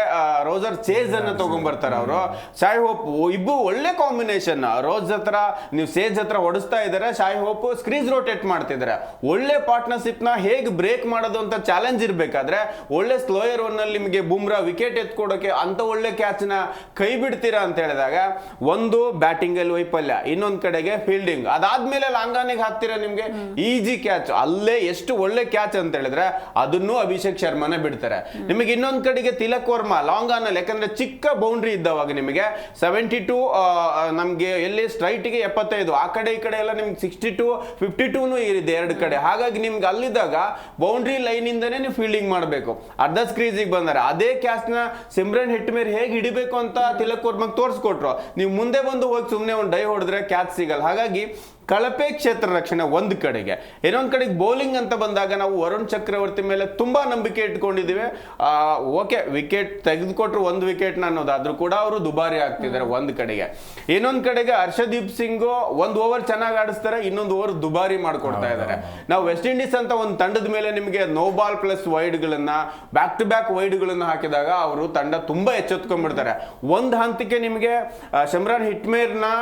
ರೋಜರ್ ಚೇಜ್ ಅನ್ನ ತಗೊಂಡ್ಬರ್ತಾರೆ ಅವರು. ಶಾಯ್ ಹೋಪ್ ಇಬ್ಬರು ಒಳ್ಳೆ ಕಾಂಬಿನೇಷನ್. ರೋಜ್ ಹತ್ರ ನೀವು ಸೇಜ್ ಹತ್ರ ಹೊಡಿಸ್ತಾ ಇದ್ದಾರೆ, ಶಾಯ್ ಹೋಪ್ ಸ್ಕ್ರೀಸ್ ರೋಟೇಟ್ ಮಾಡ್ತಿದ್ದಾರೆ. ಒಳ್ಳೆ ಪಾರ್ಟ್ನರ್ಶಿಪ್ ನ ಹೇಗೆ ಬ್ರೇಕ್ ಮಾಡೋದು ಅಂತ ಚಾಲೆಂಜ್ ಇರ್ಬೇಕಾದ್ರೆ ಒಳ್ಳೆ ಸ್ಲೋಯರ್ ಒನ್ ಅಲ್ಲಿ ನಿಮಗೆ ಬುಮ್ರಾ ವಿಕೆಟ್ ಎತ್ಕೊಡೋಕೆ ಅಂತ ಒಳ್ಳೆ ಕ್ಯಾಚ್ ನ ಕೈ ಬಿಡ್ತೀರಾ ಅಂತ ಹೇಳಿದಾಗ ಒಂದು ಬ್ಯಾಟಿಂಗ್ ಅಲ್ಲಿ ವೈಫಲ್ಯ, ಇನ್ನೊಂದ್ ಕಡೆಗೆ ಫೀಲ್ಡಿಂಗ್, ಅದಾದ್ಮೇಲೆ ಲಾಂಗಾನಿಗೆ ಹಾಕ್ತೀರಾ ನಿಮ್ಗೆ ಈಜಿ ಕ್ಯಾಚ್. ಅಲ್ಲೇ ಎಷ್ಟು ಒಳ್ಳೆ ಕ್ಯಾಚ್ ಅಂತ ಹೇಳಿದ್ರೆ ಅದನ್ನು ಅಭಿಷೇಕ್ ಶರ್ಮಾನೇ ಬಿಡ್ತಾರೆ. ನಿಮಗೆ ಇನ್ನೊಂದ್ ಕಡೆಗೆ ತಿಲಕ್ ವರ್ಮಾ ಲಾಂಗ್ ಆನ್ ಅಲ್ಲಿ, ಯಾಕಂದ್ರೆ ಚಿಕ್ಕ ಬೌಂಡ್ರಿ ಇದ್ದವಾಗ ನಿಮಗೆ 72 ನಮ್ಗೆ ಎಲ್ಲಿ ಸ್ಟ್ರೈಟ್ ಗೆ 75, ಆ ಕಡೆ ಈ ಕಡೆ ಎಲ್ಲ ನಿಮ್ಗೆ 62 52 ಇದೆ ಎರಡು ಕಡೆ. ಹಾಗಾಗಿ ನಿಮ್ಗೆ ಅಲ್ಲಿದ್ದಾಗ ಬೌಂಡ್ರಿ ಲೈನ್ ಇಂದಾನೆ ನೀವು ಫೀಲ್ಡಿಂಗ್ ಮಾಡಬೇಕು. ಅರ್ಧ ಸ್ಕ್ರೀಸಿಗೆ ಬಂದರೆ ಅದೇ ಕ್ಯಾಚ್ ನ ಸಿಮ್ರನ್ ಹೆಟ್ಮೇರ್ ಹೇಗೆ ಹಿಡಿಬೇಕು ಅಂತ ತಿಲಕ್ ವರ್ಮಾಗ್ ತೋರಿಸ್ಕೊಟ್ರು. ನೀವು ಮುಂದೆ ಬಂದು ಹೋಗಿ ಸುಮ್ಮನೆ ಒಂದು ಡೈ ಹೊಡೆದ್ರೆ ಕ್ಯಾಚ್ ಸಿಗಲ್ಲ. ಹಾಗಾಗಿ ಕಳಪೆ ಕ್ಷೇತ್ರ ರಕ್ಷಣೆ ಒಂದ್ ಕಡೆಗೆ. ಇನ್ನೊಂದ್ ಕಡೆಗೆ ಬೌಲಿಂಗ್ ಅಂತ ಬಂದಾಗ ನಾವು ವರುಣ್ ಚಕ್ರವರ್ತಿ ಮೇಲೆ ತುಂಬಾ ನಂಬಿಕೆ ಇಟ್ಕೊಂಡಿದ್ದೀವಿ. ಓಕೆ, ವಿಕೆಟ್ ತೆಗೆದುಕೊಟ್ರು ಒಂದು ವಿಕೆಟ್ ಅನ್ನೋದಾದ್ರೂ ಕೂಡ ಅವರು ದುಬಾರಿ ಆಗ್ತಿದ್ದಾರೆ ಒಂದ್ ಕಡೆಗೆ. ಇನ್ನೊಂದ್ ಕಡೆಗೆ ಹರ್ಷದೀಪ್ ಸಿಂಗ್ ಒಂದ್ ಓವರ್ ಚೆನ್ನಾಗಿ ಆಡಿಸ್ತಾರೆ, ಇನ್ನೊಂದು ಓವರ್ ದುಬಾರಿ ಮಾಡ್ಕೊಡ್ತಾ ಇದ್ದಾರೆ. ನಾವು ವೆಸ್ಟ್ ಇಂಡೀಸ್ ಅಂತ ಒಂದು ತಂಡದ ಮೇಲೆ ನಿಮಗೆ ನೋ ಬಾಲ್ ಪ್ಲಸ್ ವೈಡ್ ಗಳನ್ನ ಬ್ಯಾಕ್ ಟು ಬ್ಯಾಕ್ ವೈಡ್ ಗಳನ್ನ ಹಾಕಿದಾಗ ಅವರು ತಂಡ ತುಂಬಾ ಎಚ್ಚೆತ್ಕೊಂಡ್ಬಿಡ್ತಾರೆ. ಒಂದ್ ಹಂತಕ್ಕೆ ನಿಮಗೆ ಶಮ್ರಾನ್ ಹಿಟ್ಮೇರ್ ನ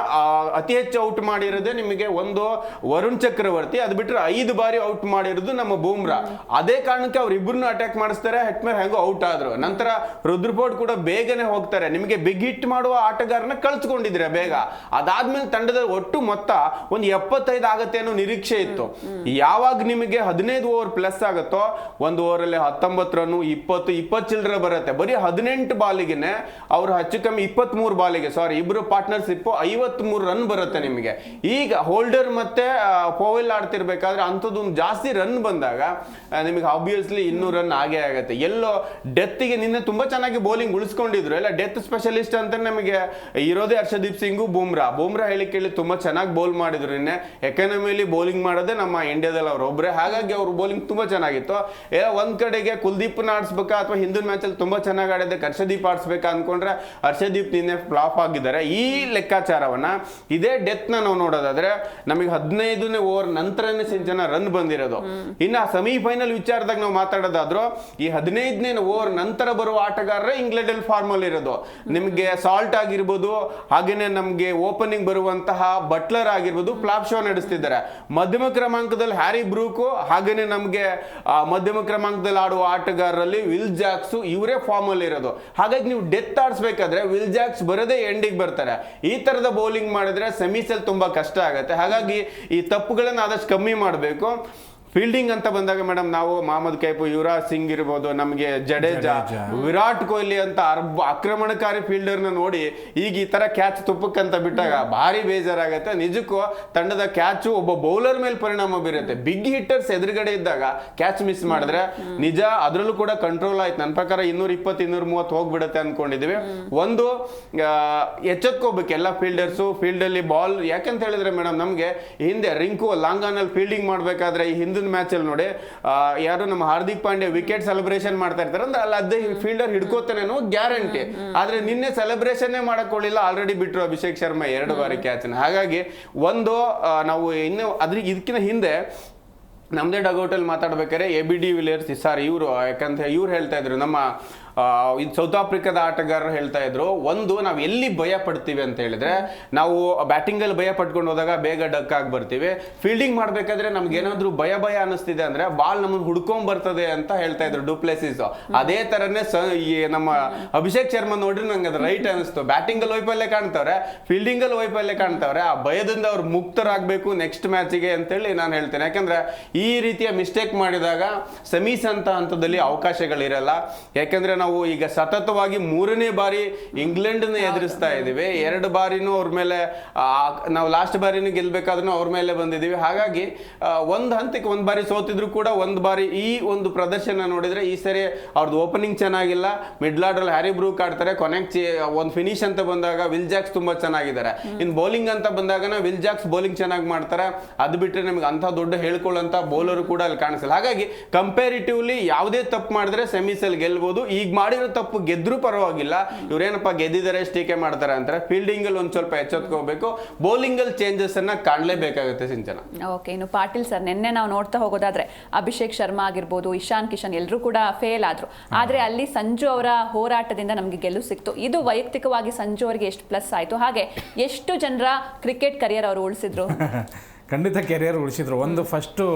ಅತಿ ಹೆಚ್ಚು ಔಟ್ ಮಾಡಿರೋದೇ ನಿಮಗೆ ಒಂದು ವರುಣ್ ಚಕ್ರವರ್ತಿ, ಅದು ಬಿಟ್ಟರೆ 5 ಬಾರಿ ಔಟ್ ಮಾಡಿರೋದು ನಮ್ಮ ಬೂಮ್ರಾ. ಅದೇ ಕಾರಣಕ್ಕೆ ಅವ್ರು ಇಬ್ಬರನ್ನು ಅಟ್ಯಾಕ್ ಮಾಡಿಸ್ತಾರೆ. ಹೆಟ್ಮೇರ್ ಹೆಂಗೋ ಔಟ್ ಆದ್ರು. ನಂತರ ರುದ್ರಫೋರ್ಡ್ ಕೂಡ ಬೇಗನೆ ಹೋಗ್ತಾರೆ. ನಿಮಗೆ ಬಿಗ್ ಹಿಟ್ ಮಾಡುವ ಆಟಗಾರನ ಕಳ್ಸ್ಕೊಂಡಿದ್ರೆ ಬೇಗ. ಅದಾದ್ಮೇಲೆ ತಂಡದ ಒಟ್ಟು ಮೊತ್ತ ಒಂದು 75 ಆಗತ್ತೆ ಅನ್ನೋ ನಿರೀಕ್ಷೆ ಇತ್ತು. ಯಾವಾಗ ನಿಮಗೆ 15 ಓವರ್ ಪ್ಲಸ್ ಆಗುತ್ತೋ, ಒಂದು ಓವರ್ ಅಲ್ಲಿ 19 ರನ್ 20 ಚಿಲ್ಲರೆ ಬರುತ್ತೆ. ಬರೀ 18 ಬಾಲಿಗೆನೆ ಅವ್ರು ಹೆಚ್ಚು ಕಮ್ಮಿ 23 ಬಾಲಿಗೆ ಇಬ್ರು ಪಾರ್ಟ್ನರ್ಶಿಪ್ 53 ರನ್ ಬರುತ್ತೆ ನಿಮಗೆ. ಈಗ ಹೋಲ್ಡರ್ ಮತ್ತೆ ಪೋವೆಲ್ ಆಡ್ತಿರ್ಬೇಕಾದ್ರೆ ಅಂಥದ್ದೊಂದು ಜಾಸ್ತಿ ರನ್ ಬಂದಾಗ ನಿಮಗೆ ಆಬ್ವಿಯಸ್ಲಿ 200 ರನ್ ಆಗೇ ಆಗುತ್ತೆ. ಎಲ್ಲೋ ಡೆತ್ಗೆ ನಿನ್ನೆ ತುಂಬಾ ಚೆನ್ನಾಗಿ ಬೌಲಿಂಗ್ ಉಳಿಸ್ಕೊಂಡಿದ್ರು. ಎಲ್ಲ ಡೆತ್ ಸ್ಪೆಷಲಿಸ್ಟ್ ಅಂತ ನಮಗೆ ಇರೋದೇ ಹರ್ಷದೀಪ್ ಸಿಂಗು, ಬೂಮ್ರಾ ಹೇಳಿ ಕೇಳಿ ತುಂಬಾ ಚೆನ್ನಾಗಿ ಬೌಲ್ ಮಾಡಿದ್ರು. ನಿನ್ನೆ ಎಕಾನಮಿಲಿ ಬೌಲಿಂಗ್ ಮಾಡೋದೇ ನಮ್ಮ ಇಂಡಿಯಾದಲ್ಲಿ ಅವ್ರು ಒಬ್ರೆ. ಹಾಗಾಗಿ ಅವ್ರ ಬೌಲಿಂಗ್ ತುಂಬಾ ಚೆನ್ನಾಗಿತ್ತು. ಒಂದ್ ಕಡೆಗೆ ಕುಲ್ದೀಪ್ನ ಆಡಿಸ್ಬೇಕಾ ಅಥವಾ ಹಿಂದಿನ ಮ್ಯಾಚ್ ಅಲ್ಲಿ ತುಂಬಾ ಚೆನ್ನಾಗಿ ಆಡಿದ್ದಕ್ಕೆ ಹರ್ಷದೀಪ್ ಆಡಿಸ್ಬೇಕಾ ಅನ್ಕೊಂಡ್ರೆ ಹರ್ಷದೀಪ್ ನಿನ್ನೆ ಫ್ಲಾಪ್ ಆಗಿದ್ದಾರೆ. ಈ ಲೆಕ್ಕಾಚಾರವನ್ನ ಇದೇ ಡೆತ್ ನ ನಾವು ನೋಡೋದಾದ್ರೆ ನಮಗೆ 15ನೇ ಓವರ್ ನಂತರನೇ ಸಿಂಚನ ರನ್ ಬಂದಿರೋದು. ಇನ್ನ ಸೆಮಿಫೈನಲ್ ವಿಚಾರದಾಗ ನಾವು ಮಾತಾಡೋದಾದ್ರು ಈ 15ನೇ ಓವರ್ ನಂತರ ಬರುವ ಆಟಗಾರರೇ ಇಂಗ್ಲೆಂಡ್ ಅಲ್ಲಿ ಫಾರ್ಮ್ ಅಲ್ಲಿ ಇರೋದು. ನಿಮಗೆ ಸಾಲ್ಟ್ ಆಗಿರ್ಬೋದು, ಹಾಗೇನೆ ನಮ್ಗೆ ಓಪನಿಂಗ್ ಬರುವಂತಹ ಬಟ್ಲರ್ ಆಗಿರ್ಬೋದು ಫ್ಲಾಪ್ ಶೋ ನಡೆಸ್ತಿದ್ದಾರೆ. ಮಧ್ಯಮ ಕ್ರಮಾಂಕದಲ್ಲಿ ಹ್ಯಾರಿ ಬ್ರೂಕ್, ಹಾಗೇನೆ ನಮ್ಗೆ ಮಧ್ಯಮ ಕ್ರಮಾಂಕದಲ್ಲಿ ಆಡುವ ಆಟಗಾರರಲ್ಲಿ ವಿಲ್ ಜಾಕ್ಸ್, ಇವರೇ ಫಾರ್ಮ್ ಅಲ್ಲಿ ಇರೋದು. ಹಾಗಾಗಿ ನೀವು ಡೆತ್ ಆಡಿಸ್ಬೇಕಾದ್ರೆ ವಿಲ್ ಜಾಕ್ಸ್ ಬರದೇ ಎಂಡಿಗೆ ಬರ್ತಾರೆ. ಈ ತರದ ಬೌಲಿಂಗ್ ಮಾಡಿದ್ರೆ ಸೆಮೀಸ್ ಅಲ್ಲಿ ತುಂಬಾ ಕಷ್ಟ ಆಗುತ್ತೆ. ಹಾಗಾಗಿ ಈ ತಪ್ಪುಗಳನ್ನ ಆದಷ್ಟು ಕಮ್ಮಿ ಮಾಡಬೇಕು. ಫೀಲ್ಡಿಂಗ್ ಅಂತ ಬಂದಾಗ ಮೇಡಮ್ ನಾವು ಮಹಮ್ಮದ್ ಕೈಫ್, ಯುವರಾಜ್ ಸಿಂಗ್ ಇರ್ಬೋದು, ನಮಗೆ ಜಡೇಜಾ, ವಿರಾಟ್ ಕೊಹ್ಲಿ ಅಂತ ಆಕ್ರಮಣಕಾರಿ ಫೀಲ್ಡರ್ ನ ನೋಡಿ ಈಗ ಈ ತರ ಕ್ಯಾಚ್ ತುಪ್ಪಕ್ಕಂತ ಬಿಟ್ಟಾಗ ಭಾರಿ ಬೇಜಾರಾಗತ್ತೆ. ನಿಜಕ್ಕೂ ತಂಡದ ಕ್ಯಾಚು ಒಬ್ಬ ಬೌಲರ್ ಮೇಲೆ ಪರಿಣಾಮ ಬೀರುತ್ತೆ. ಬಿಗ್ ಹಿಟ್ಟರ್ಸ್ ಎದುರುಗಡೆ ಇದ್ದಾಗ ಕ್ಯಾಚ್ ಮಿಸ್ ಮಾಡಿದ್ರೆ ನಿಜ ಅದರಲ್ಲೂ ಕೂಡ ಕಂಟ್ರೋಲ್ ಆಯ್ತು. ನನ್ನ ಪ್ರಕಾರ 220 230 ಹೋಗ್ಬಿಡುತ್ತೆ ಅನ್ಕೊಂಡಿದೀವಿ. ಒಂದು ಎಚ್ಚೆತ್ಕೋಬೇಕು ಎಲ್ಲ ಫೀಲ್ಡರ್ಸು ಫೀಲ್ಡ್ ಅಲ್ಲಿ ಬಾಲ್. ಯಾಕಂತ ಹೇಳಿದ್ರೆ ಮೇಡಮ್ ನಮ್ಗೆ ಹಿಂದೆ ರಿಂಕು ಲಾಂಗ್ ಆನ್ ಅಲ್ಲಿ ಫೀಲ್ಡಿಂಗ್ ಮಾಡ್ಬೇಕಾದ್ರೆ ಈ ಹಿಂದಿನ ಮ್ಯಾಚ್ ಅಲ್ಲಿ ನೋಡಿ ಯಾರು ನಮ್ಮ ಹಾರ್ದಿಕ್ ಪಾಂಡ್ಯ ವಿಕೆಟ್ ಸೆಲೆಬ್ರೇಷನ್ ಮಾಡ್ತಾ ಇರ್ತಾರೆ ಅಂದ್ರೆ ಅಲ್ಲಿ ಅದೇ ಫೀಲ್ಡರ್ ಹಿಡ್ಕೋತಾನೆ ಅನ್ನೋ ಗ್ಯಾರಂಟಿ. ಆದ್ರೆ ನಿನ್ನೆ ಸೆಲೆಬ್ರೇಷನ್ ಮಾಡಕೊಳ್ಳಿಲ್ಲ, ಆಲ್ರೆಡಿ ಬಿಟ್ರು ಅಭಿಷೇಕ್ ಶರ್ಮಾ 2 ಬಾರಿ ಕ್ಯಾಚ್. ಹಾಗಾಗಿ ಒಂದು ನಾವು ಇನ್ನು ಇದಕ್ಕಿಂತ ಹಿಂದೆ ನಮ್ದೇ ಡಗೌಟ್ ಅಲ್ಲಿ ಮಾತಾಡ್ಬೇಕಾದ್ರೆ ABD ವಿಲಿಯರ್ಸ್ ಇವರು ಯಾಕಂತ ಇವ್ರು ಹೇಳ್ತಾ ಇದ್ರು ನಮ್ಮ ಇದು ಸೌತ್ ಆಫ್ರಿಕಾದ ಆಟಗಾರರು ಹೇಳ್ತಾ ಇದ್ರು, ಒಂದು ನಾವು ಎಲ್ಲಿ ಭಯ ಪಡ್ತೀವಿ ಅಂತ ಹೇಳಿದ್ರೆ, ನಾವು ಬ್ಯಾಟಿಂಗ್ ಅಲ್ಲಿ ಭಯ ಪಟ್ಕೊಂಡು ಹೋದಾಗ ಬೇಗ ಡಕ್ ಆಗಿ ಬರ್ತೀವಿ. ಫೀಲ್ಡಿಂಗ್ ಮಾಡ್ಬೇಕಾದ್ರೆ ನಮ್ಗೆ ಏನಾದ್ರು ಭಯ ಅನಿಸ್ತಿದೆ ಅಂದ್ರೆ ಬಾಲ್ ನಮ್ಮನ್ನು ಹುಡ್ಕೊಂಡ್ ಬರ್ತದೆ ಅಂತ ಹೇಳ್ತಾ ಇದ್ರು ಡುಪ್ಲೆಸಿಸ್. ಅದೇ ತರನೇ ನಮ್ಮ ಅಭಿಷೇಕ್ ಶರ್ಮಾ ನೋಡ್ರಿ ನಂಗೆ ಅದು ರೈಟ್ ಅನಿಸ್ತು. ಬ್ಯಾಟಿಂಗ್ ಅಲ್ಲಿ ವೈಫಲ್ಯ ಕಾಣ್ತವ್ರೆ, ಫೀಲ್ಡಿಂಗ್ ಅಲ್ಲಿ ವೈಫಲ್ಯ ಕಾಣ್ತವ್ರೆ. ಆ ಭಯದಿಂದ ಅವ್ರು ಮುಕ್ತರಾಗಬೇಕು ನೆಕ್ಸ್ಟ್ ಮ್ಯಾಚಿಗೆ ಅಂತೇಳಿ ನಾನು ಹೇಳ್ತೇನೆ. ಯಾಕಂದ್ರೆ ಈ ರೀತಿಯ ಮಿಸ್ಟೇಕ್ ಮಾಡಿದಾಗ ಸೆಮೀಸ್ ಅಂತ ಹಂತದಲ್ಲಿ ಅವಕಾಶಗಳಿರಲ್ಲ. ಯಾಕಂದ್ರೆ ನಾವು ಈಗ ಸತತವಾಗಿ 3ನೇ ಬಾರಿ ಇಂಗ್ಲೆಂಡ್ ನ ಎದುರಿಸ್ತಾ ಇದೀವಿ. 2 ಬಾರಿನೂ ಅವ್ರ ಮೇಲೆ ನಾವು ಲಾಸ್ಟ್ ಬಾರಿನೂ ಗೆಲ್ಬೇಕಾದ್ರೂ ಅವ್ರ ಮೇಲೆ ಬಂದಿದೀವಿ. ಹಾಗಾಗಿ ಒಂದು ಹಂತಕ್ಕೆ 1 ಬಾರಿ ಸೋತಿದ್ರು ಕೂಡ 1 ಬಾರಿ ಈ ಒಂದು ಪ್ರದರ್ಶನ ನೋಡಿದ್ರೆ ಈ ಸರಿ ಅವ್ರದ್ದು ಓಪನಿಂಗ್ ಚೆನ್ನಾಗಿಲ್ಲ. ಮಿಡ್ಲ್ ಆರ್ಡರ್ ಹ್ಯಾರಿ ಬ್ರೂಕ್ ಆಡ್ತಾರೆ, ಕೊನೆಗೆ ಒಂದು ಫಿನಿಶ್ ಅಂತ ಬಂದಾಗ ವಿಲ್ ಜಾಕ್ಸ್ ತುಂಬಾ ಚೆನ್ನಾಗಿದ್ದಾರೆ. ಇನ್ ಬೌಲಿಂಗ್ ಅಂತ ಬಂದಾಗ ವಿಲ್ ಜಾಕ್ಸ್ ಬೌಲಿಂಗ್ ಚೆನ್ನಾಗಿ ಮಾಡ್ತಾರೆ. ಅದು ಬಿಟ್ಟರೆ ನಮ್ಗೆ ಅಂತ ದೊಡ್ಡ ಹೇಳ್ಕೊಳ್ಳೋಂತ ಬೌಲರ್ ಕೂಡ ಅಲ್ಲಿ ಕಾಣಿಸಲ್ಲ. ಹಾಗಾಗಿ ಕಂಪೇರಿಟಿವ್ಲಿ ಯಾವುದೇ ತಪ್ಪು ಮಾಡಿದ್ರೆ ಸೆಮೀಸ್ ಅಲ್ಲಿ ಗೆಲ್ಬಹುದು. ಈಗ ಮಾಡಿರೋ ತಪ್ಪು ಗೆದ್ರೂ ಪರವಾಗಿಲ್ಲ, ಇವ್ರೇನಪ್ಪ ಗೆದ್ದಿದ್ದಾರೆ ಟೀಕೆ ಮಾಡ್ತಾರೆ ಅಂತಾರೆ. ಫೀಲ್ಡಿಂಗ್ ಅಲ್ಲಿ ಒಂದ್ ಸ್ವಲ್ಪ ಎಚ್ಚೆತ್ಕೋಬೇಕು, ಬೌಲಿಂಗ್ ಅಲ್ಲಿ ಚೇಂಜಸ್ ಅನ್ನ ಕಾಣಲೇಬೇಕಾಗುತ್ತೆ ಸಿಂಚನ. ಓಕೆ, ಇನ್ನು ಪಾಟೀಲ್ ಸರ್, ನಿನ್ನೆ ನಾವು ನೋಡ್ತಾ ಹೋಗೋದಾದ್ರೆ ಅಭಿಷೇಕ್ ಶರ್ಮಾ ಆಗಿರ್ಬೋದು, ಇಶಾನ್ ಕಿಶನ್ ಎಲ್ಲರೂ ಕೂಡ ಫೇಲ್ ಆದ್ರು. ಆದ್ರೆ ಅಲ್ಲಿ ಸಂಜು ಅವರ ಹೋರಾಟದಿಂದ ನಮಗೆ ಗೆಲುವು ಸಿಕ್ತು. ಇದು ವೈಯಕ್ತಿಕವಾಗಿ ಸಂಜು ಅವರಿಗೆ ಎಷ್ಟು ಪ್ಲಸ್ ಆಯ್ತು, ಹಾಗೆ ಎಷ್ಟು ಜನರ ಕ್ರಿಕೆಟ್ ಕರಿಯರ್ ಅವರು ಉಳಿಸಿದ್ರು? ಖಂಡಿತ ಕೆರಿಯರ್ ಉಳಿಸಿದ್ರು. ಒಂದು ಫಸ್ಟು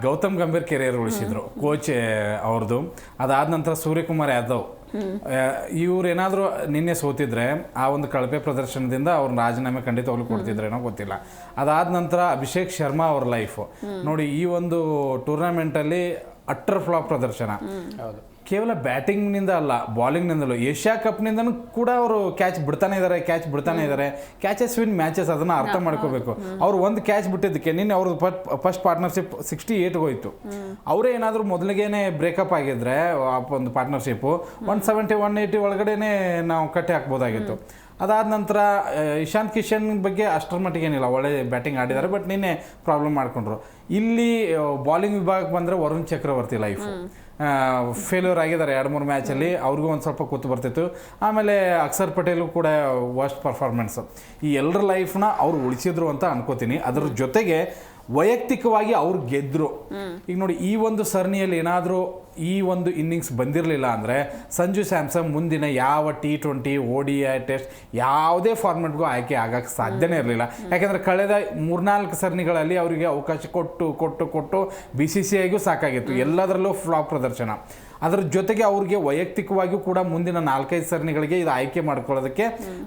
ಗೌತಮ್ ಗಂಭೀರ್ ಕೆರಿಯರ್ ಉಳಿಸಿದ್ರು, ಕೋಚ್ ಅವ್ರದ್ದು. ಅದಾದ ನಂತರ ಸೂರ್ಯಕುಮಾರ್ ಯಾದವ್ ಇವ್ರೇನಾದರೂ ನಿನ್ನೆ ಸೋತಿದ್ರೆ ಆ ಒಂದು ಕಳಪೆ ಪ್ರದರ್ಶನದಿಂದ ಅವ್ರ ರಾಜೀನಾಮೆ ಖಂಡಿತವಾಗ್ಲೂ ಕೊಡ್ತಿದ್ರೇನೋ ಗೊತ್ತಿಲ್ಲ. ಅದಾದ ನಂತರ ಅಭಿಷೇಕ್ ಶರ್ಮಾ ಅವ್ರ ಲೈಫು ನೋಡಿ, ಈ ಒಂದು ಟೂರ್ನಮೆಂಟಲ್ಲಿ ಅಟ್ಟರ್ ಫ್ಲಾಪ್ ಪ್ರದರ್ಶನ. ಕೇವಲ ಬ್ಯಾಟಿಂಗ್ನಿಂದ ಅಲ್ಲ, ಬಾಲಿಂಗ್ನಿಂದಲೂ. ಏಷ್ಯಾ ಕಪ್ನಿಂದನೂ ಕೂಡ ಅವರು ಕ್ಯಾಚ್ ಬಿಡ್ತಾನೆ ಇದ್ದಾರೆ. ಕ್ಯಾಚಸ್ ವಿನ್ ಮ್ಯಾಚಸ್, ಅದನ್ನು ಅರ್ಥ ಮಾಡ್ಕೋಬೇಕು. ಅವ್ರು ಒಂದು ಕ್ಯಾಚ್ ಬಿಟ್ಟಿದ್ದಕ್ಕೆ ನಿನ್ನೆ ಅವ್ರದ್ದು ಫಸ್ಟ್ ಪಾರ್ಟ್ನರ್ಶಿಪ್ 68 ಹೋಯ್ತು. ಅವರೇ ಏನಾದರೂ ಮೊದಲಿಗೇನೆ ಬ್ರೇಕಪ್ ಆಗಿದ್ರೆ ಒಂದು ಪಾರ್ಟ್ನರ್ಶಿಪ್ಪು 170 180 ಒಳಗಡೆನೆ ನಾವು ಕಟ್ಟಿ ಹಾಕ್ಬೋದಾಗಿತ್ತು. ಅದಾದ ನಂತರ ಇಶಾಂತ್ ಕಿಶನ್ ಬಗ್ಗೆ ಅಷ್ಟರ ಮಟ್ಟಿಗೆ ಏನಿಲ್ಲ, ಒಳ್ಳೆ ಬ್ಯಾಟಿಂಗ್ ಆಡಿದ್ದಾರೆ, ಬಟ್ ನಿನ್ನೆ ಪ್ರಾಬ್ಲಮ್ ಮಾಡ್ಕೊಂಡ್ರು. ಇಲ್ಲಿ ಬಾಲಿಂಗ್ ವಿಭಾಗಕ್ಕೆ ಬಂದರೆ ವರುಣ್ ಚಕ್ರವರ್ತಿ ಲೈಫು ಫೇಲ್ಯೂರ್ ಆಗಿದ್ದಾರೆ 2-3 ಮ್ಯಾಚಲ್ಲಿ. ಅವ್ರಿಗೂ ಒಂದು ಸ್ವಲ್ಪ ಕೂತು ಬರ್ತಿತ್ತು. ಆಮೇಲೆ ಅಕ್ಷರ್ ಪಟೇಲು ಕೂಡ ವರ್ಸ್ಟ್ ಪರ್ಫಾರ್ಮೆನ್ಸು. ಈ ಎಲ್ಲರ ಲೈಫ್ನ ಅವ್ರು ಉಳಿಸಿದ್ರು ಅಂತ ಅನ್ಕೋತೀನಿ. ಅದ್ರ ಜೊತೆಗೆ ವೈಯಕ್ತಿಕವಾಗಿ ಅವ್ರು ಗೆದ್ದರು. ಈಗ ನೋಡಿ, ಈ ಒಂದು ಸರಣಿಯಲ್ಲಿ ಏನಾದರೂ ಈ ಒಂದು ಇನ್ನಿಂಗ್ಸ್ ಬಂದಿರಲಿಲ್ಲ ಅಂದರೆ ಸಂಜು ಸ್ಯಾಮ್ಸನ್ ಮುಂದಿನ ಯಾವ T20 ODI ಟೆಸ್ಟ್ ಯಾವುದೇ ಫಾರ್ಮೆಟ್ಗೂ ಆಯ್ಕೆ ಆಗಕ್ಕೆ ಸಾಧ್ಯನೇ ಇರಲಿಲ್ಲ. ಯಾಕೆಂದರೆ ಕಳೆದ 3-4 ಸರಣಿಗಳಲ್ಲಿ ಅವರಿಗೆ ಅವಕಾಶ ಕೊಟ್ಟು BCCIಗೂ ಸಾಕಾಗಿತ್ತು. ಎಲ್ಲದರಲ್ಲೂ ಫ್ಲಾಪ್ ಪ್ರದರ್ಶನ. ಅದರ ಜೊತೆಗೆ ಅವ್ರಿಗೆ ವೈಯಕ್ತಿಕವಾಗಿಯೂ ಕೂಡ ಮುಂದಿನ 4-5 ಸರಣಿಗಳಿಗೆ ಇದು ಆಯ್ಕೆ ಮಾಡ್ಕೊಳ್ಳೋದಕ್ಕೆ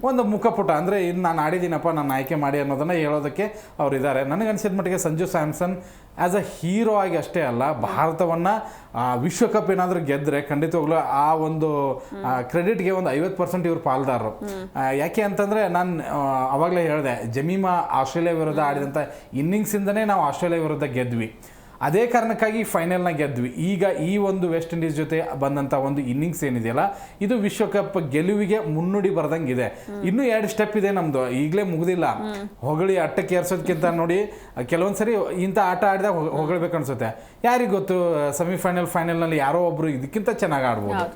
ಒಂದು ಮುಖಪುಟ, ಅಂದರೆ ಇದು ನಾನು ಆಡಿದ್ದೀನಪ್ಪ, ನಾನು ಆಯ್ಕೆ ಮಾಡಿ ಅನ್ನೋದನ್ನು ಹೇಳೋದಕ್ಕೆ ಅವರಿದ್ದಾರೆ. ನನಗನ್ಸಿದ ಮಟ್ಟಿಗೆ Sanju Samson as a hero ಆಗಿ ಅಷ್ಟೇ ಅಲ್ಲ, ಭಾರತವನ್ನು ವಿಶ್ವಕಪ್ ಏನಾದರೂ ಗೆದ್ದರೆ ಖಂಡಿತವಾಗ್ಲೂ ಆ ಒಂದು ಕ್ರೆಡಿಟ್ಗೆ ಒಂದು 50% ಇವ್ರು ಪಾಲ್ದಾರರು. ಯಾಕೆ ಅಂತಂದರೆ ನಾನು ಆವಾಗಲೇ ಹೇಳಿದೆ, ಜಮೀಮಾ ಆಸ್ಟ್ರೇಲಿಯಾ ವಿರುದ್ಧ ಆಡಿದಂಥ ಇನ್ನಿಂಗ್ಸಿಂದನೇ ನಾವು ಆಸ್ಟ್ರೇಲಿಯಾ ವಿರುದ್ಧ ಗೆದ್ವಿ. ಅದೇ ಕಾರಣಕ್ಕಾಗಿ ಫೈನಲ್ನ ಗೆದ್ವಿ. ಈಗ ಈ ಒಂದು ವೆಸ್ಟ್ ಇಂಡೀಸ್ ಜೊತೆ ಬಂದಂಥ ಒಂದು ಇನ್ನಿಂಗ್ಸ್ ಏನಿದೆಯಲ್ಲ, ಇದು ವಿಶ್ವಕಪ್ ಗೆಲುವಿಗೆ ಮುನ್ನುಡಿ ಬರ್ದಂಗೆ ಇದೆ. ಇನ್ನೂ 2 ಸ್ಟೆಪ್ ಇದೆ ನಮ್ಮದು, ಈಗಲೇ ಮುಗಿದಿಲ್ಲ. ಹೊಗಳಿ ಅಟ್ಟಕ್ಕೆ ಏರ್ಸೋದಕ್ಕಿಂತ ನೋಡಿ, ಕೆಲವೊಂದು ಸರಿ ಇಂಥ ಆಟ ಆಡಿದಾಗ ಹೊಗಳ್ಬೇಕು ಅನ್ಸುತ್ತೆ. ಯಾರಿಗೆ ಗೊತ್ತು, ಫೈನಲ್ನಲ್ಲಿ ಯಾರೋ ಒಬ್ರು ಇದಕ್ಕಿಂತ ಚೆನ್ನಾಗಿ ಆಡ್ಬೋದು,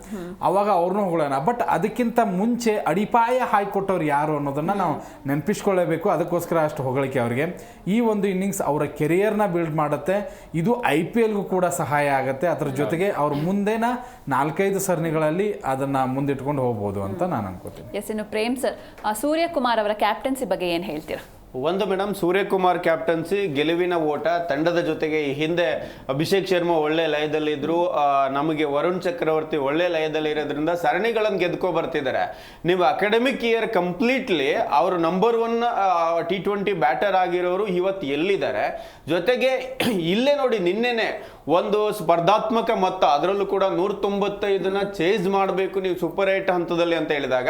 ಅವಾಗ ಅವ್ರನ್ನೂ ಹೊಗಳೋಣ. ಬಟ್ ಅದಕ್ಕಿಂತ ಮುಂಚೆ ಅಡಿಪಾಯ ಹಾಕಿಕೊಟ್ಟವ್ರು ಯಾರು ಅನ್ನೋದನ್ನು ನಾವು ನೆನಪಿಸ್ಕೊಳ್ಳೇಬೇಕು. ಅದಕ್ಕೋಸ್ಕರ ಅಷ್ಟು ಹೊಗಳಿಕೆ ಅವರಿಗೆ. ಈ ಒಂದು ಇನ್ನಿಂಗ್ಸ್ ಅವರ ಕೆರಿಯರ್ನ ಬಿಲ್ಡ್ ಮಾಡುತ್ತೆ. ಇದು IPLಗೂ ಕೂಡ ಸಹಾಯ ಆಗುತ್ತೆ. ಅದರ ಜೊತೆಗೆ ಅವ್ರ ಮುಂದಿನ 4-5 ಸರಣಿಗಳಲ್ಲಿ ಅದನ್ನು ಮುಂದಿಟ್ಕೊಂಡು ಹೋಗ್ಬೋದು ಅಂತ ನಾನು ಅನ್ಕೋತೀನಿ. ಎಸ್, ಇನ್ನು ಪ್ರೇಮ್ ಸರ್, ಸೂರ್ಯಕುಮಾರ್ ಅವರ ಕ್ಯಾಪ್ಟನ್ಸಿ ಬಗ್ಗೆ ಏನು ಹೇಳ್ತೀರಾ? ಒಂದು ಮೇಡಮ್, ಸೂರ್ಯಕುಮಾರ್ ಕ್ಯಾಪ್ಟನ್ಸಿ ಗೆಲುವಿನ ಓಟ. ತಂಡದ ಜೊತೆಗೆ ಈ ಹಿಂದೆ ಅಭಿಷೇಕ್ ಶರ್ಮಾ ಒಳ್ಳೆ ಲಯದಲ್ಲಿದ್ರು, ನಮಗೆ ವರುಣ್ ಚಕ್ರವರ್ತಿ ಒಳ್ಳೆ ಲಯದಲ್ಲಿ ಇರೋದ್ರಿಂದ ಸರಣಿಗಳನ್ನು ಗೆದ್ಕೊ ಬರ್ತಿದ್ದಾರೆ. ನೀವು ಅಕಾಡೆಮಿಕ್ ಇಯರ್ ಕಂಪ್ಲೀಟ್ಲಿ ಅವರು ನಂಬರ್ 1 T20 ಬ್ಯಾಟರ್ ಆಗಿರೋರು ಇವತ್ತು ಎಲ್ಲಿದ್ದಾರೆ. ಜೊತೆಗೆ ಇಲ್ಲೇ ನೋಡಿ, ನಿನ್ನೆನೆ ಒಂದು ಸ್ಪರ್ಧಾತ್ಮಕ ಮೊತ್ತ, ಅದರಲ್ಲೂ ಕೂಡ 195ನ ಚೇಸ್ ಮಾಡಬೇಕು ನೀವು ಸೂಪರ್ 8 ಹಂತದಲ್ಲಿ ಅಂತ ಹೇಳಿದಾಗ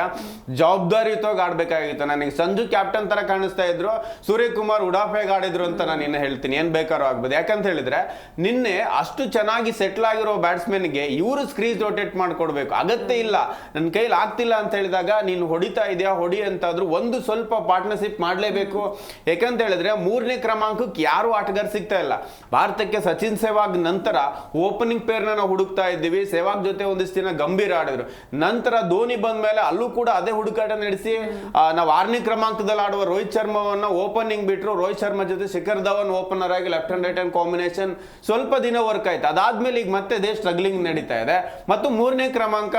ಜವಾಬ್ದಾರಿಯುತವಾಗಿ ಆಡ್ಬೇಕಾಗಿತ್ತು. ನನಗೆ ಸಂಜು ಕ್ಯಾಪ್ಟನ್ ತರ ಕಾಣಿಸ್ತಾ ಇದ್ರು, ಸೂರ್ಯಕುಮಾರ್ ಉಡಾಫೆಗೆ ಆಡಿದ್ರು ಅಂತ ನಾನು ನಿನ್ನೆ ಹೇಳ್ತೀನಿ. ಏನ್ ಬೇಕಾದ್ರೂ ಆಗ್ಬೋದು. ಯಾಕಂತ ಹೇಳಿದ್ರೆ ನಿನ್ನೆ ಅಷ್ಟು ಚೆನ್ನಾಗಿ ಸೆಟ್ಲ್ ಆಗಿರೋ ಬ್ಯಾಟ್ಸ್ಮನ್ಗೆ ಇವರು ಸ್ಕ್ರೀಸ್ ರೊಟೇಟ್ ಮಾಡ್ಕೊಡ್ಬೇಕು, ಅಗತ್ಯ ಇಲ್ಲ, ನನ್ನ ಕೈಲಿ ಆಗ್ತಿಲ್ಲ ಅಂತ ಹೇಳಿದಾಗ ನೀನು ಹೊಡಿತಾ ಇದೆಯಾ ಹೊಡಿ ಅಂತಾದ್ರೂ ಒಂದು ಸ್ವಲ್ಪ ಪಾರ್ಟ್ನರ್ಶಿಪ್ ಮಾಡಲೇಬೇಕು. ಯಾಕಂತ ಹೇಳಿದ್ರೆ 3ನೇ ಕ್ರಮಾಂಕಕ್ಕೆ ಯಾರು ಆಟಗಾರ ಸಿಗ್ತಾ ಇಲ್ಲ. ಭಾರತಕ್ಕೆ ಸಚಿನ್ ಸೆಹ್ವಾಗ್ ನಂತರ ಓಪನಿಂಗ್ ಪೇರ್ನ ನಾವು ಹುಡುಕ್ತಾ ಇದ್ದೀವಿ. ಸೆಹ್ವಾಗ್ ಜೊತೆ ಒಂದಿಷ್ಟು ದಿನ ಗಂಭೀರ ಆಡಿದ್ರು. ನಂತರ ಧೋನಿ ಬಂದ ಮೇಲೆ ಅಲ್ಲೂ ಕೂಡ ಅದೇ ಹುಡುಕಾಟ ನಡೆಸಿ ನಾವು 6ನೇ ಕ್ರಮಾಂಕದಲ್ಲಿ ಆಡುವ ರೋಹಿತ್ ಶರ್ಮಾವನ್ನ ಓಪನಿಂಗ್ ಬಿಟ್ರು. ರೋಹಿತ್ ಶರ್ಮಾ ಜೊತೆ ಶಿಖರ್ ಧವನ್ ಓಪನರ್ ಆಗಿ left and write hand combination ಸ್ವಲ್ಪ ದಿನ ವರ್ಕ್ ಆಯ್ತು. ಅದಾದ್ಮೇಲೆ ಈಗ ಮತ್ತೆ ಅದೇ ಸ್ಟ್ರಗ್ಲಿಂಗ್ ನಡೀತಾ ಇದೆ. ಮತ್ತು 3ನೇ ಕ್ರಮಾಂಕ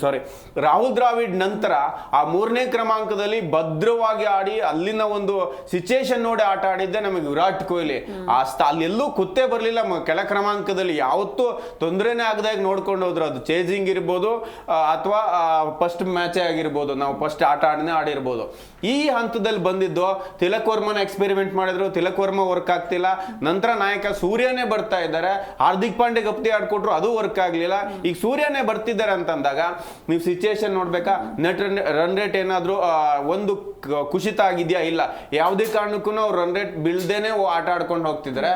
ಸಾರಿ ರಾಹುಲ್ ದ್ರಾವಿಡ್ ನಂತರ ಆ 3ನೇ ಕ್ರಮಾಂಕದಲ್ಲಿ ಭದ್ರವಾಗಿ ಆಡಿ ಅಲ್ಲಿನ ಒಂದು ಸಿಚುಯೇಷನ್ ನೋಡಿ ಆಟ ಆಡಿದ್ದೆ ನಮಗೆ ವಿರಾಟ್ ಕೊಹ್ಲಿ. ಅಲ್ಲೆಲ್ಲೂ ಕುತ್ತೇ ಬರಲಿಲ್ಲ. ಕೆಳ ಕ್ರಮಾಂಕದಲ್ಲಿ ಯಾವತ್ತೂ ತೊಂದರೆನೇ ಆಗದಾಗ ನೋಡ್ಕೊಂಡು ಹೋದ್ರು. ಅದು ಚೇಜಿಂಗ್ ಇರ್ಬೋದು ಅಥವಾ ಫಸ್ಟ್ ಮ್ಯಾಚೇ ಆಗಿರ್ಬೋದು, ನಾವು ಫಸ್ಟ್ ಆಟ ಆಡಿರ್ಬೋದು. ಈ ಹಂತದಲ್ಲಿ ಬಂದಿದ್ದು ತಿಲಕ್ ವರ್ಮನ ಎಕ್ಸ್ಪೆರಿಮೆಂಟ್ ಮಾಡಿದ್ರು. ತಿಲಕ್ ವರ್ಮ ವರ್ಕ್ ಆಗ್ತಿಲ್ಲ. ನಂತರ ನಾಯಕ ಸೂರ್ಯನೇ ಬರ್ತಾ ಇದ್ದಾರೆ. ಹಾರ್ದಿಕ್ ಪಾಂಡೆ ಗಪ್ತಿ ಆಡ್ಕೊಟ್ರು, ಅದು ವರ್ಕ್ ಆಗ್ಲಿಲ್ಲ. ಈಗ ಸೂರ್ಯನೇ ಬರ್ತಿದ್ದಾರೆ ಅಂತಂದಾಗ ನೀವು ಸಿಚುಯೇಷನ್ ನೋಡ್ಬೇಕಾ, ನೆಟ್ ರನ್ ರೇಟ್ ಏನಾದ್ರು ಒಂದು ಕುಸಿತ ಆಗಿದ್ಯಾ? ಇಲ್ಲ. ಯಾವುದೇ ಕಾರಣಕ್ಕೂ ಅವ್ರು ರನ್ ರೇಟ್ ಬೀಳ್ದೇನೆ ಆಟ ಆಡ್ಕೊಂಡು ಹೋಗ್ತಿದ್ದಾರೆ.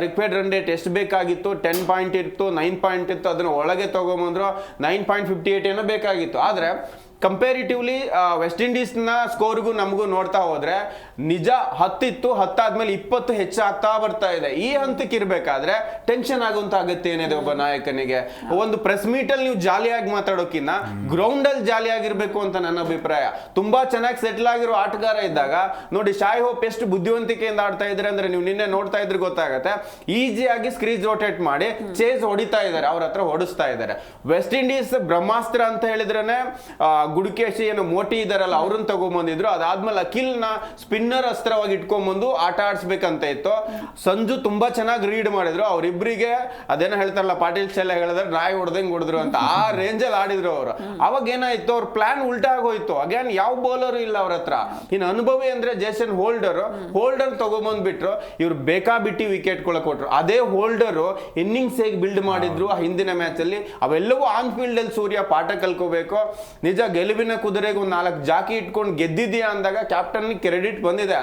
ರಿಕ್ವೈರ್ಡ್ ರನ್ ರೇಟ್ ಎಷ್ಟು ಬೇಕಾಗಿತ್ತು? 10 ಪಾಯಿಂಟ್ ಇತ್ತು, 9 ಪಾಯಿಂಟ್ ಇತ್ತು. ಅದನ್ನ ಒಳಗೆ ತಗೊಂಬಂದ್ರು 9.58 ಏನೋ ಬೇಕಾಗಿತ್ತು. ಆದ್ರೆ ಕಂಪೇರಿಟಿವ್ಲಿ ವೆಸ್ಟ್ ಇಂಡೀಸ್ನ ಸ್ಕೋರ್ಗೂ ನಮಗೂ ನೋಡ್ತಾ ಹೋದ್ರೆ ನಿಜ 10 ಇತ್ತು, 10 ಆದ್ಮೇಲೆ 20 ಹೆಚ್ಚಾಗ್ತಾ ಬರ್ತಾ ಇದೆ. ಈ ಹಂತಕ್ಕೆ ಇರ್ಬೇಕಾದ್ರೆ ಟೆನ್ಷನ್ ಆಗುವಂತ ಅಗತ್ಯ ಏನಿದೆ ಒಬ್ಬ ನಾಯಕನಿಗೆ? ಒಂದು ಪ್ರೆಸ್ ಮೀಟ್ ಅಲ್ಲಿ ನೀವು ಜಾಲಿಯಾಗಿ ಮಾತಾಡೋಕಿನ್ನ ಗ್ರೌಂಡ್ ಅಲ್ಲಿ ಜಾಲಿಯಾಗಿರ್ಬೇಕು ಅಂತ ನನ್ನ ಅಭಿಪ್ರಾಯ. ತುಂಬಾ ಚೆನ್ನಾಗಿ ಸೆಟ್ಲ್ ಆಗಿರೋ ಆಟಗಾರ ಇದ್ದಾಗ ನೋಡಿ, ಶಾಯ್ ಹೋಪ್ ಎಷ್ಟು ಬುದ್ಧಿವಂತಿಕೆಯಿಂದ ಆಡ್ತಾ ಇದ್ರೆ ಅಂದ್ರೆ ನೀವು ನಿನ್ನೆ ನೋಡ್ತಾ ಇದ್ರೆ ಗೊತ್ತಾಗತ್ತೆ. ಈಸಿಯಾಗಿ ಸ್ಕ್ರೀಜ್ ರೋಟೇಟ್ ಮಾಡಿ ಚೇಸ್ ಹೊಡಿತಾ ಇದ್ದಾರೆ, ಅವ್ರ ಹತ್ರ ಹೊಡಿಸ್ತಾ ಇದ್ದಾರೆ. ವೆಸ್ಟ್ ಇಂಡೀಸ್ ಬ್ರಹ್ಮಾಸ್ತ್ರ ಅಂತ ಹೇಳಿದ್ರೇನೆ ಗುಡುಕೇಶಿ ಏನು ಮೋಟಿ ಇದಾರಲ್ಲ ಅವ್ರನ್ನ ತಗೊಂಡ್ಬಂದಿದ್ರು. ಅದಾದ್ಮೇಲೆ ಅಖಿಲ್ನ ಸ್ಪಿನ್ನರ್ ಅಸ್ತ್ರವಾಗಿ ಇಟ್ಕೊಂಡ್ಬಂದು ಆಟ ಆಡ್ಸ್ಬೇಕಂತ ಇತ್ತು. ಸಂಜು ತುಂಬಾ ಚೆನ್ನಾಗಿ ರೀಡ್ ಮಾಡಿದ್ರು. ಅವ್ರಿಬ್ರಿಗೆ ಅದೇನೋ ಹೇಳ್ತಾರಲ್ಲ, ಪಾಟೀಲ್ ಶೆಲ್ಲ ಹೇಳಿದ್ರೆ ನಾಯಿ ಹೊಡೆದಂಗೆ ಹೊಡೆದ್ರು ಅಂತ, ಆ ರೇಂಜಲ್ಲಿ ಆಡಿದ್ರು ಅವರು. ಅವಾಗ ಏನಾಯ್ತು, ಅವ್ರ ಪ್ಲಾನ್ ಉಲ್ಟಾ ಆಗೋಯ್ತು. ಅಗೇನ್ ಯಾವ ಬೌಲರ್ ಇಲ್ಲ ಅವ್ರ ಹತ್ರ. ಇನ್ನು ಅನುಭವಿ ಅಂದ್ರೆ ಜೇಸನ್ ಹೋಲ್ಡರ್ ತಗೊಂಡ್ಬಂದ್ಬಿಟ್ರು. ಇವ್ರು ಬೇಕಾಬಿಟ್ಟಿ ವಿಕೆಟ್ ಕೊಟ್ರು. ಅದೇ ಹೋಲ್ಡರ್ ಇನ್ನಿಂಗ್ಸ್ ಹೇಗೆ ಬಿಲ್ಡ್ ಮಾಡಿದ್ರು ಆ ಹಿಂದಿನ ಮ್ಯಾಚ್ ಅಲ್ಲಿ, ಅವೆಲ್ಲವೂ ಆನ್ ಫೀಲ್ಡ್ ಅಲ್ಲಿ ಸೂರ್ಯ ಪಾಠ ಕಲ್ಕೋಬೇಕು. ನಿಜ ಗೆಲುವಿನ ಕುದುರೆಗೆ ಒಂದು 4 ಜಾಕಿ ಇಟ್ಕೊಂಡು ಗೆದ್ದಿದ್ಯಾ ಅಂದಾಗ ಕ್ಯಾಪ್ಟನ್ ಕ್ರೆಡಿಟ್ ಬಂದಿದೆ.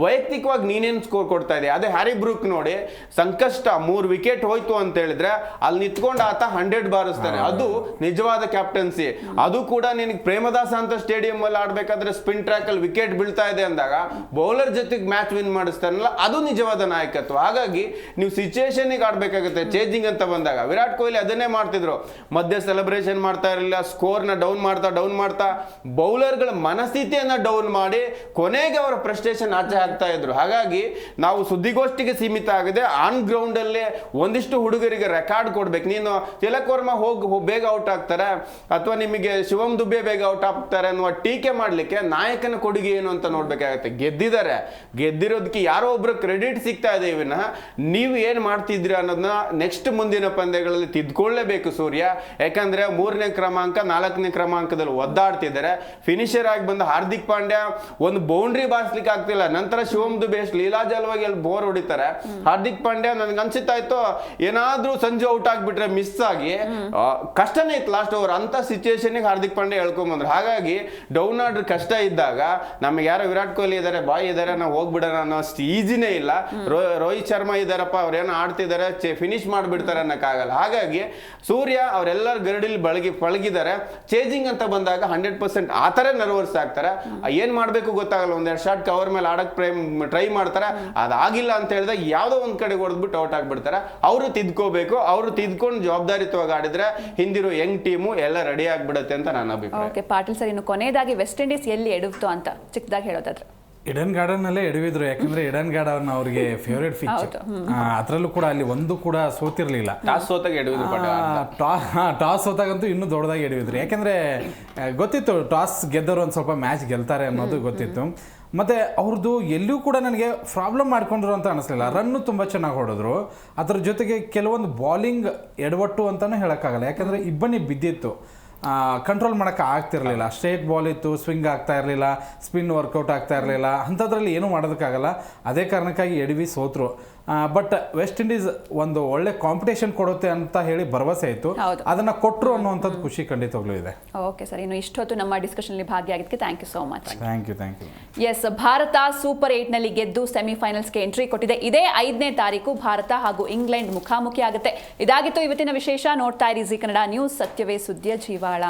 ವೈಯಕ್ತಿಕವಾಗಿ ನೀನೇನು ಸ್ಕೋರ್ ಕೊಡ್ತಾ ಇದೆ? ಅದೇ ಹ್ಯಾರಿ ಬ್ರೂಕ್ ನೋಡಿ, ಸಂಕಷ್ಟ 3 ವಿಕೆಟ್ ಹೋಯ್ತು ಅಂತ ಹೇಳಿದ್ರೆ ಅಲ್ಲಿ ನಿಂತ್ಕೊಂಡು ಆತ 100 ಬಾರಿಸ್ತಾನೆ. ಅದು ನಿಜವಾದ ಕ್ಯಾಪ್ಟನ್ಸಿ. ಅದು ಕೂಡ ನಿನಗೆ ಪ್ರೇಮದಾಸ ಅಂತ ಸ್ಟೇಡಿಯಂ ಅಲ್ಲಿ ಆಡ್ಬೇಕಾದ್ರೆ ಸ್ಪಿನ್ ಟ್ರ್ಯಾಕ್ ಅಲ್ಲಿ ವಿಕೆಟ್ ಬೀಳ್ತಾ ಇದೆ ಅಂದಾಗ ಬೌಲರ್ ಜೊತೆಗೆ ಮ್ಯಾಚ್ ವಿನ್ ಮಾಡಿಸ್ತಾನಲ್ಲ, ಅದು ನಿಜವಾದ ನಾಯಕತ್ವ. ಹಾಗಾಗಿ ನೀವು ಸಿಚುಯೇಷನ್ ಆಡ್ಬೇಕಾಗುತ್ತೆ. ಚೇಂಜಿಂಗ್ ಅಂತ ಬಂದಾಗ ವಿರಾಟ್ ಕೊಹ್ಲಿ ಅದನ್ನೇ ಮಾಡ್ತಿದ್ರು. ಮಧ್ಯೆ ಸೆಲೆಬ್ರೇಷನ್ ಮಾಡ್ತಾ ಇರಲಿಲ್ಲ, ಸ್ಕೋರ್ನ ಡೌನ್ ಮಾಡ್ತಾ ಬೌಲರ್ಗಳ ಮನಸ್ಥಿತಿಯನ್ನ ಡೌನ್ ಮಾಡಿ ಕೊನೆಗೆ ಅವರ ಪ್ರೆಸ್ಟೇಷನ್ ಆಚೆ ಹಾಕ್ತಾ ಇದ್ರು. ಹಾಗಾಗಿ ನಾವು ಸುದ್ದಿಗೋಷ್ಠಿಗೆ ಸೀಮಿತ ಆಗಿದೆ. ಆನ್ ಗ್ರೌಂಡ್ ಅಲ್ಲಿ ಒಂದಿಷ್ಟು ಹುಡುಗರಿಗೆ ರೆಕಾರ್ಡ್ ಕೊಡ್ಬೇಕು. ನೀನು ತಿಲಕ್ ವರ್ಮಾ ಬೇಗ ಔಟ್ ಆಗ್ತಾರೆ ಅಥವಾ ನಿಮಗೆ ಶಿವಮ್ ದುಬೆ ಬೇಗ ಔಟ್ ಆಗ್ತಾರೆ ಅನ್ನುವ ಟೀಕೆ ಮಾಡ್ಲಿಕ್ಕೆ ನಾಯಕನ ಕೊಡುಗೆ ಏನು ಅಂತ ನೋಡ್ಬೇಕಾಗತ್ತೆ. ಗೆದ್ದಿರೋದಕ್ಕೆ ಯಾರೋ ಒಬ್ರು ಕ್ರೆಡಿಟ್ ಸಿಗ್ತಾ ಇದೆ. ವಿನಃ ನೀವು ಏನ್ ಮಾಡ್ತಿದ್ರಿ ಅನ್ನೋದನ್ನ ನೆಕ್ಸ್ಟ್ ಮುಂದಿನ ಪಂದ್ಯಗಳಲ್ಲಿ ತಿದ್ಕೊಳ್ಳೇಬೇಕು ಸೂರ್ಯ. ಯಾಕಂದ್ರೆ 3ನೇ ಕ್ರಮಾಂಕ 4ನೇ ಕ್ರಮಾಂಕದಲ್ಲಿ ಒದ್ದಾಡ್ತಿದ್ದಾರೆ. ಫಿನಿಷರ್ ಆಗಿ ಬಂದ ಹಾರ್ದಿಕ್ ಪಾಂಡ್ಯ ಒಂದು ಬೌಂಡ್ರಿ ಬಾರಿಸ್ಲಿಕ್ಕೆ ಆಗ್ತಿಲ್ಲ. ನಂತರ ಶಿವಮ್ ದುಬೆ ಲೀಲಾಜಲವಾಗಿ ಅಲ್ಲಿ ಬೋರ್ ಹೊಡಿತಾರೆ. ಹಾರ್ದಿಕ್ ಪಾಂಡ್ಯ ನನ್ಗೆ ಅನ್ಸುತ್ತಾ ಇತ್ತು ಏನಾದ್ರೂ ಸಂಜು ಔಟ್ ಆಗ್ಬಿಟ್ರೆ ಮಿಸ್ ಆಗಿ ಕಷ್ಟನೇ ಇತ್ತು ಲಾಸ್ಟ್ ಓವರ್. ಅಂತ ಸಿಚುಯೇಷನ್ ಹಾರ್ದಿಕ್ ಪಾಂಡ್ಯ ಹೇಳ್ಕೊಂಡ್ಬಂದ್ರು. ಹಾಗಾಗಿ ಡೌನ್ ಆರ್ಡರ್ ಕಷ್ಟ ಇದ್ದಾಗ ನಮಗೆ ಯಾರೋ ವಿರಾಟ್ ಕೊಹ್ಲಿ ಇದಾರೆ, ಇದಾರೆ, ನಾವು ಹೋಗ್ಬಿಡೋಣ ಅನ್ನೋ ಅಷ್ಟು ಈಜಿನೇ ಇಲ್ಲ. ರೋಹಿತ್ ಶರ್ಮಾ ಇದಾರಪ್ಪ, ಅವ್ರೇನೋ ಆಡ್ತಿದ್ದಾರೆ, ಫಿನಿಶ್ ಮಾಡ್ಬಿಡ್ತಾರೆ ಅನ್ನಕ್ಕಾಗಲ್ಲ. ಹಾಗಾಗಿ ಸೂರ್ಯ ಅವರೆಲ್ಲರ ಗರಡಿಲಿ ಪಳಗಿದ್ದಾರೆ. ಚೇಂಜಿಂಗ್ ಅಂತ ಬಂದಾಗ 100% ಆ ಥರ ನರ್ವಸ್ ಆಗ್ತಾರೆ. ಏನ್ ಮಾಡ್ಬೇಕು ಗೊತ್ತಾಗಲ್ಲ. 1-2 ಶಾಟ್ ಕವರ್ ಮೇಲೆ ಆಡಕ್ ಟ್ರೈ ಮಾಡ್ತಾರೆ. ಅದಾಗಿಲ್ಲ ಅಂತ ಹೇಳಿದಾಗ ಯಾವ್ದೋ ಒಂದ್ ಕಡೆ ಹೊಡೆದ್ಬಿಟ್ಟು ಔಟ್ ಆಗ್ಬಿಡ್ತಾರೆ. ಅವರು ತಿದ್ಕೋಬೇಕು. ಅವರು ತಿದ್ಕೊಂಡು ಜವಾಬ್ದಾರಿತ್ವವಾಗಿ ಆಡಿದ್ರೆ ಹಿಂದಿರೋ ಯಂಗ್ ಟೀಮು ಎಲ್ಲ ರೆಡಿ ಆಗ್ಬಿಡುತ್ತೆ ಅಂತ ನನ್ನ ಅಭಿಪ್ರಾಯ. ಓಕೆ ಪಾಟೀಲ್ ಸರ್, ಇನ್ನು ಕೊನೆಯದಾಗಿ ವೆಸ್ಟ್ ಇಂಡೀಸ್ ಎಲ್ಲಿ ಎಡುತ್ತು ಅಂತ ಚಿಕ್ಕದಾಗಿ ಹೇಳೋದಾದ್ರೆ? ಇಡನ್ ಗಾರ್ಡನ್ ಅಲ್ಲೇ ಎಡವಿದ್ರು. ಯಾಕಂದ್ರೆ ಇಡನ್ ಗಾರ್ಡನ್ ಅವ್ರಿಗೆ ಫೇವ್ರೇಟ್ ಫಿಚ್. ಅದ್ರಲ್ಲೂ ಕೂಡ ಅಲ್ಲಿ ಒಂದು ಕೂಡ ಸೋತಿರ್ಲಿಲ್ಲ. ಟಾಸ್ ಸೋತಾಗಂತೂ ಇನ್ನೂ ದೊಡ್ಡದಾಗಿ ಎಡವಿದ್ರು. ಯಾಕಂದ್ರೆ ಗೊತ್ತಿತ್ತು ಟಾಸ್ ಗೆದ್ದವರು ಒಂದು ಸ್ವಲ್ಪ ಮ್ಯಾಚ್ ಗೆಲ್ತಾರೆ ಅನ್ನೋದು ಗೊತ್ತಿತ್ತು. ಮತ್ತು ಅವ್ರದ್ದು ಎಲ್ಲೂ ಕೂಡ ನನಗೆ ಪ್ರಾಬ್ಲಮ್ ಮಾಡ್ಕೊಂಡ್ರು ಅಂತ ಅನಿಸ್ಲಿಲ್ಲ. ರನ್ನು ತುಂಬ ಚೆನ್ನಾಗಿ ಹೊಡೆದ್ರು. ಅದ್ರ ಜೊತೆಗೆ ಕೆಲವೊಂದು ಬಾಲಿಂಗ್ ಎಡವಟ್ಟು ಅಂತಲೂ ಹೇಳೋಕ್ಕಾಗಲ್ಲ. ಯಾಕಂದರೆ ಇಬ್ಬನಿ ಬಿದ್ದಿತ್ತು, ಕಂಟ್ರೋಲ್ ಮಾಡೋಕ್ಕೆ ಆಗ್ತಿರಲಿಲ್ಲ. ಸ್ಟ್ರೇಟ್ ಬಾಲ್ ಇತ್ತು, ಸ್ವಿಂಗ್ ಆಗ್ತಾ ಇರಲಿಲ್ಲ, ಸ್ಪಿನ್ ವರ್ಕೌಟ್ ಆಗ್ತಾ ಇರಲಿಲ್ಲ. ಅಂಥದ್ರಲ್ಲಿ ಏನೂ ಮಾಡೋದಕ್ಕಾಗಲ್ಲ. ಅದೇ ಕಾರಣಕ್ಕಾಗಿ ಎಡವಿ ಸೋತರು. ಬಟ್ ವೆಸ್ಟ್ ಇಂಡೀಸ್ ಒಂದು ಒಳ್ಳೆ ಕಾಂಪಿಟೇಷನ್ ಕೊಡುತ್ತೆ ಅಂತ ಹೇಳಿ ಭರವಸೆ ಇತ್ತು. ಅದನ್ನು ಕೊಟ್ಟರು ಅನ್ನುವಂಥದ್ದು ಖುಷಿ ಖಂಡಿತವಾಗ್ಲೂ ಇದೆ. ಓಕೆ ಸರ್, ಇನ್ನು ಇಷ್ಟೊತ್ತು ನಮ್ಮ ಡಿಸ್ಕಷನ್ಲಿ ಭಾಗಿಯಾಗಿದ್ದಕ್ಕೆ thank you so much. Thank you. Yes, Bharat super 8ನಲ್ಲಿ ಗೆದ್ದು ಸೆಮಿಫೈನಲ್ಸ್ಗೆ ಎಂಟ್ರಿ ಕೊಟ್ಟಿದೆ. ಇದೇ 5ನೇ ತಾರೀಕು ಭಾರತ ಹಾಗೂ ಇಂಗ್ಲೆಂಡ್ ಮುಖಾಮುಖಿ ಆಗುತ್ತೆ. ಇದಾಗಿತ್ತು ಇವತ್ತಿನ ವಿಶೇಷ. ನೋಡ್ತಾ ಇರಿ ಜಿ ಕನ್ನಡ ನ್ಯೂಸ್, ಸತ್ಯವೇ ಸುದ್ದಿಯ ಜೀವಾಳ.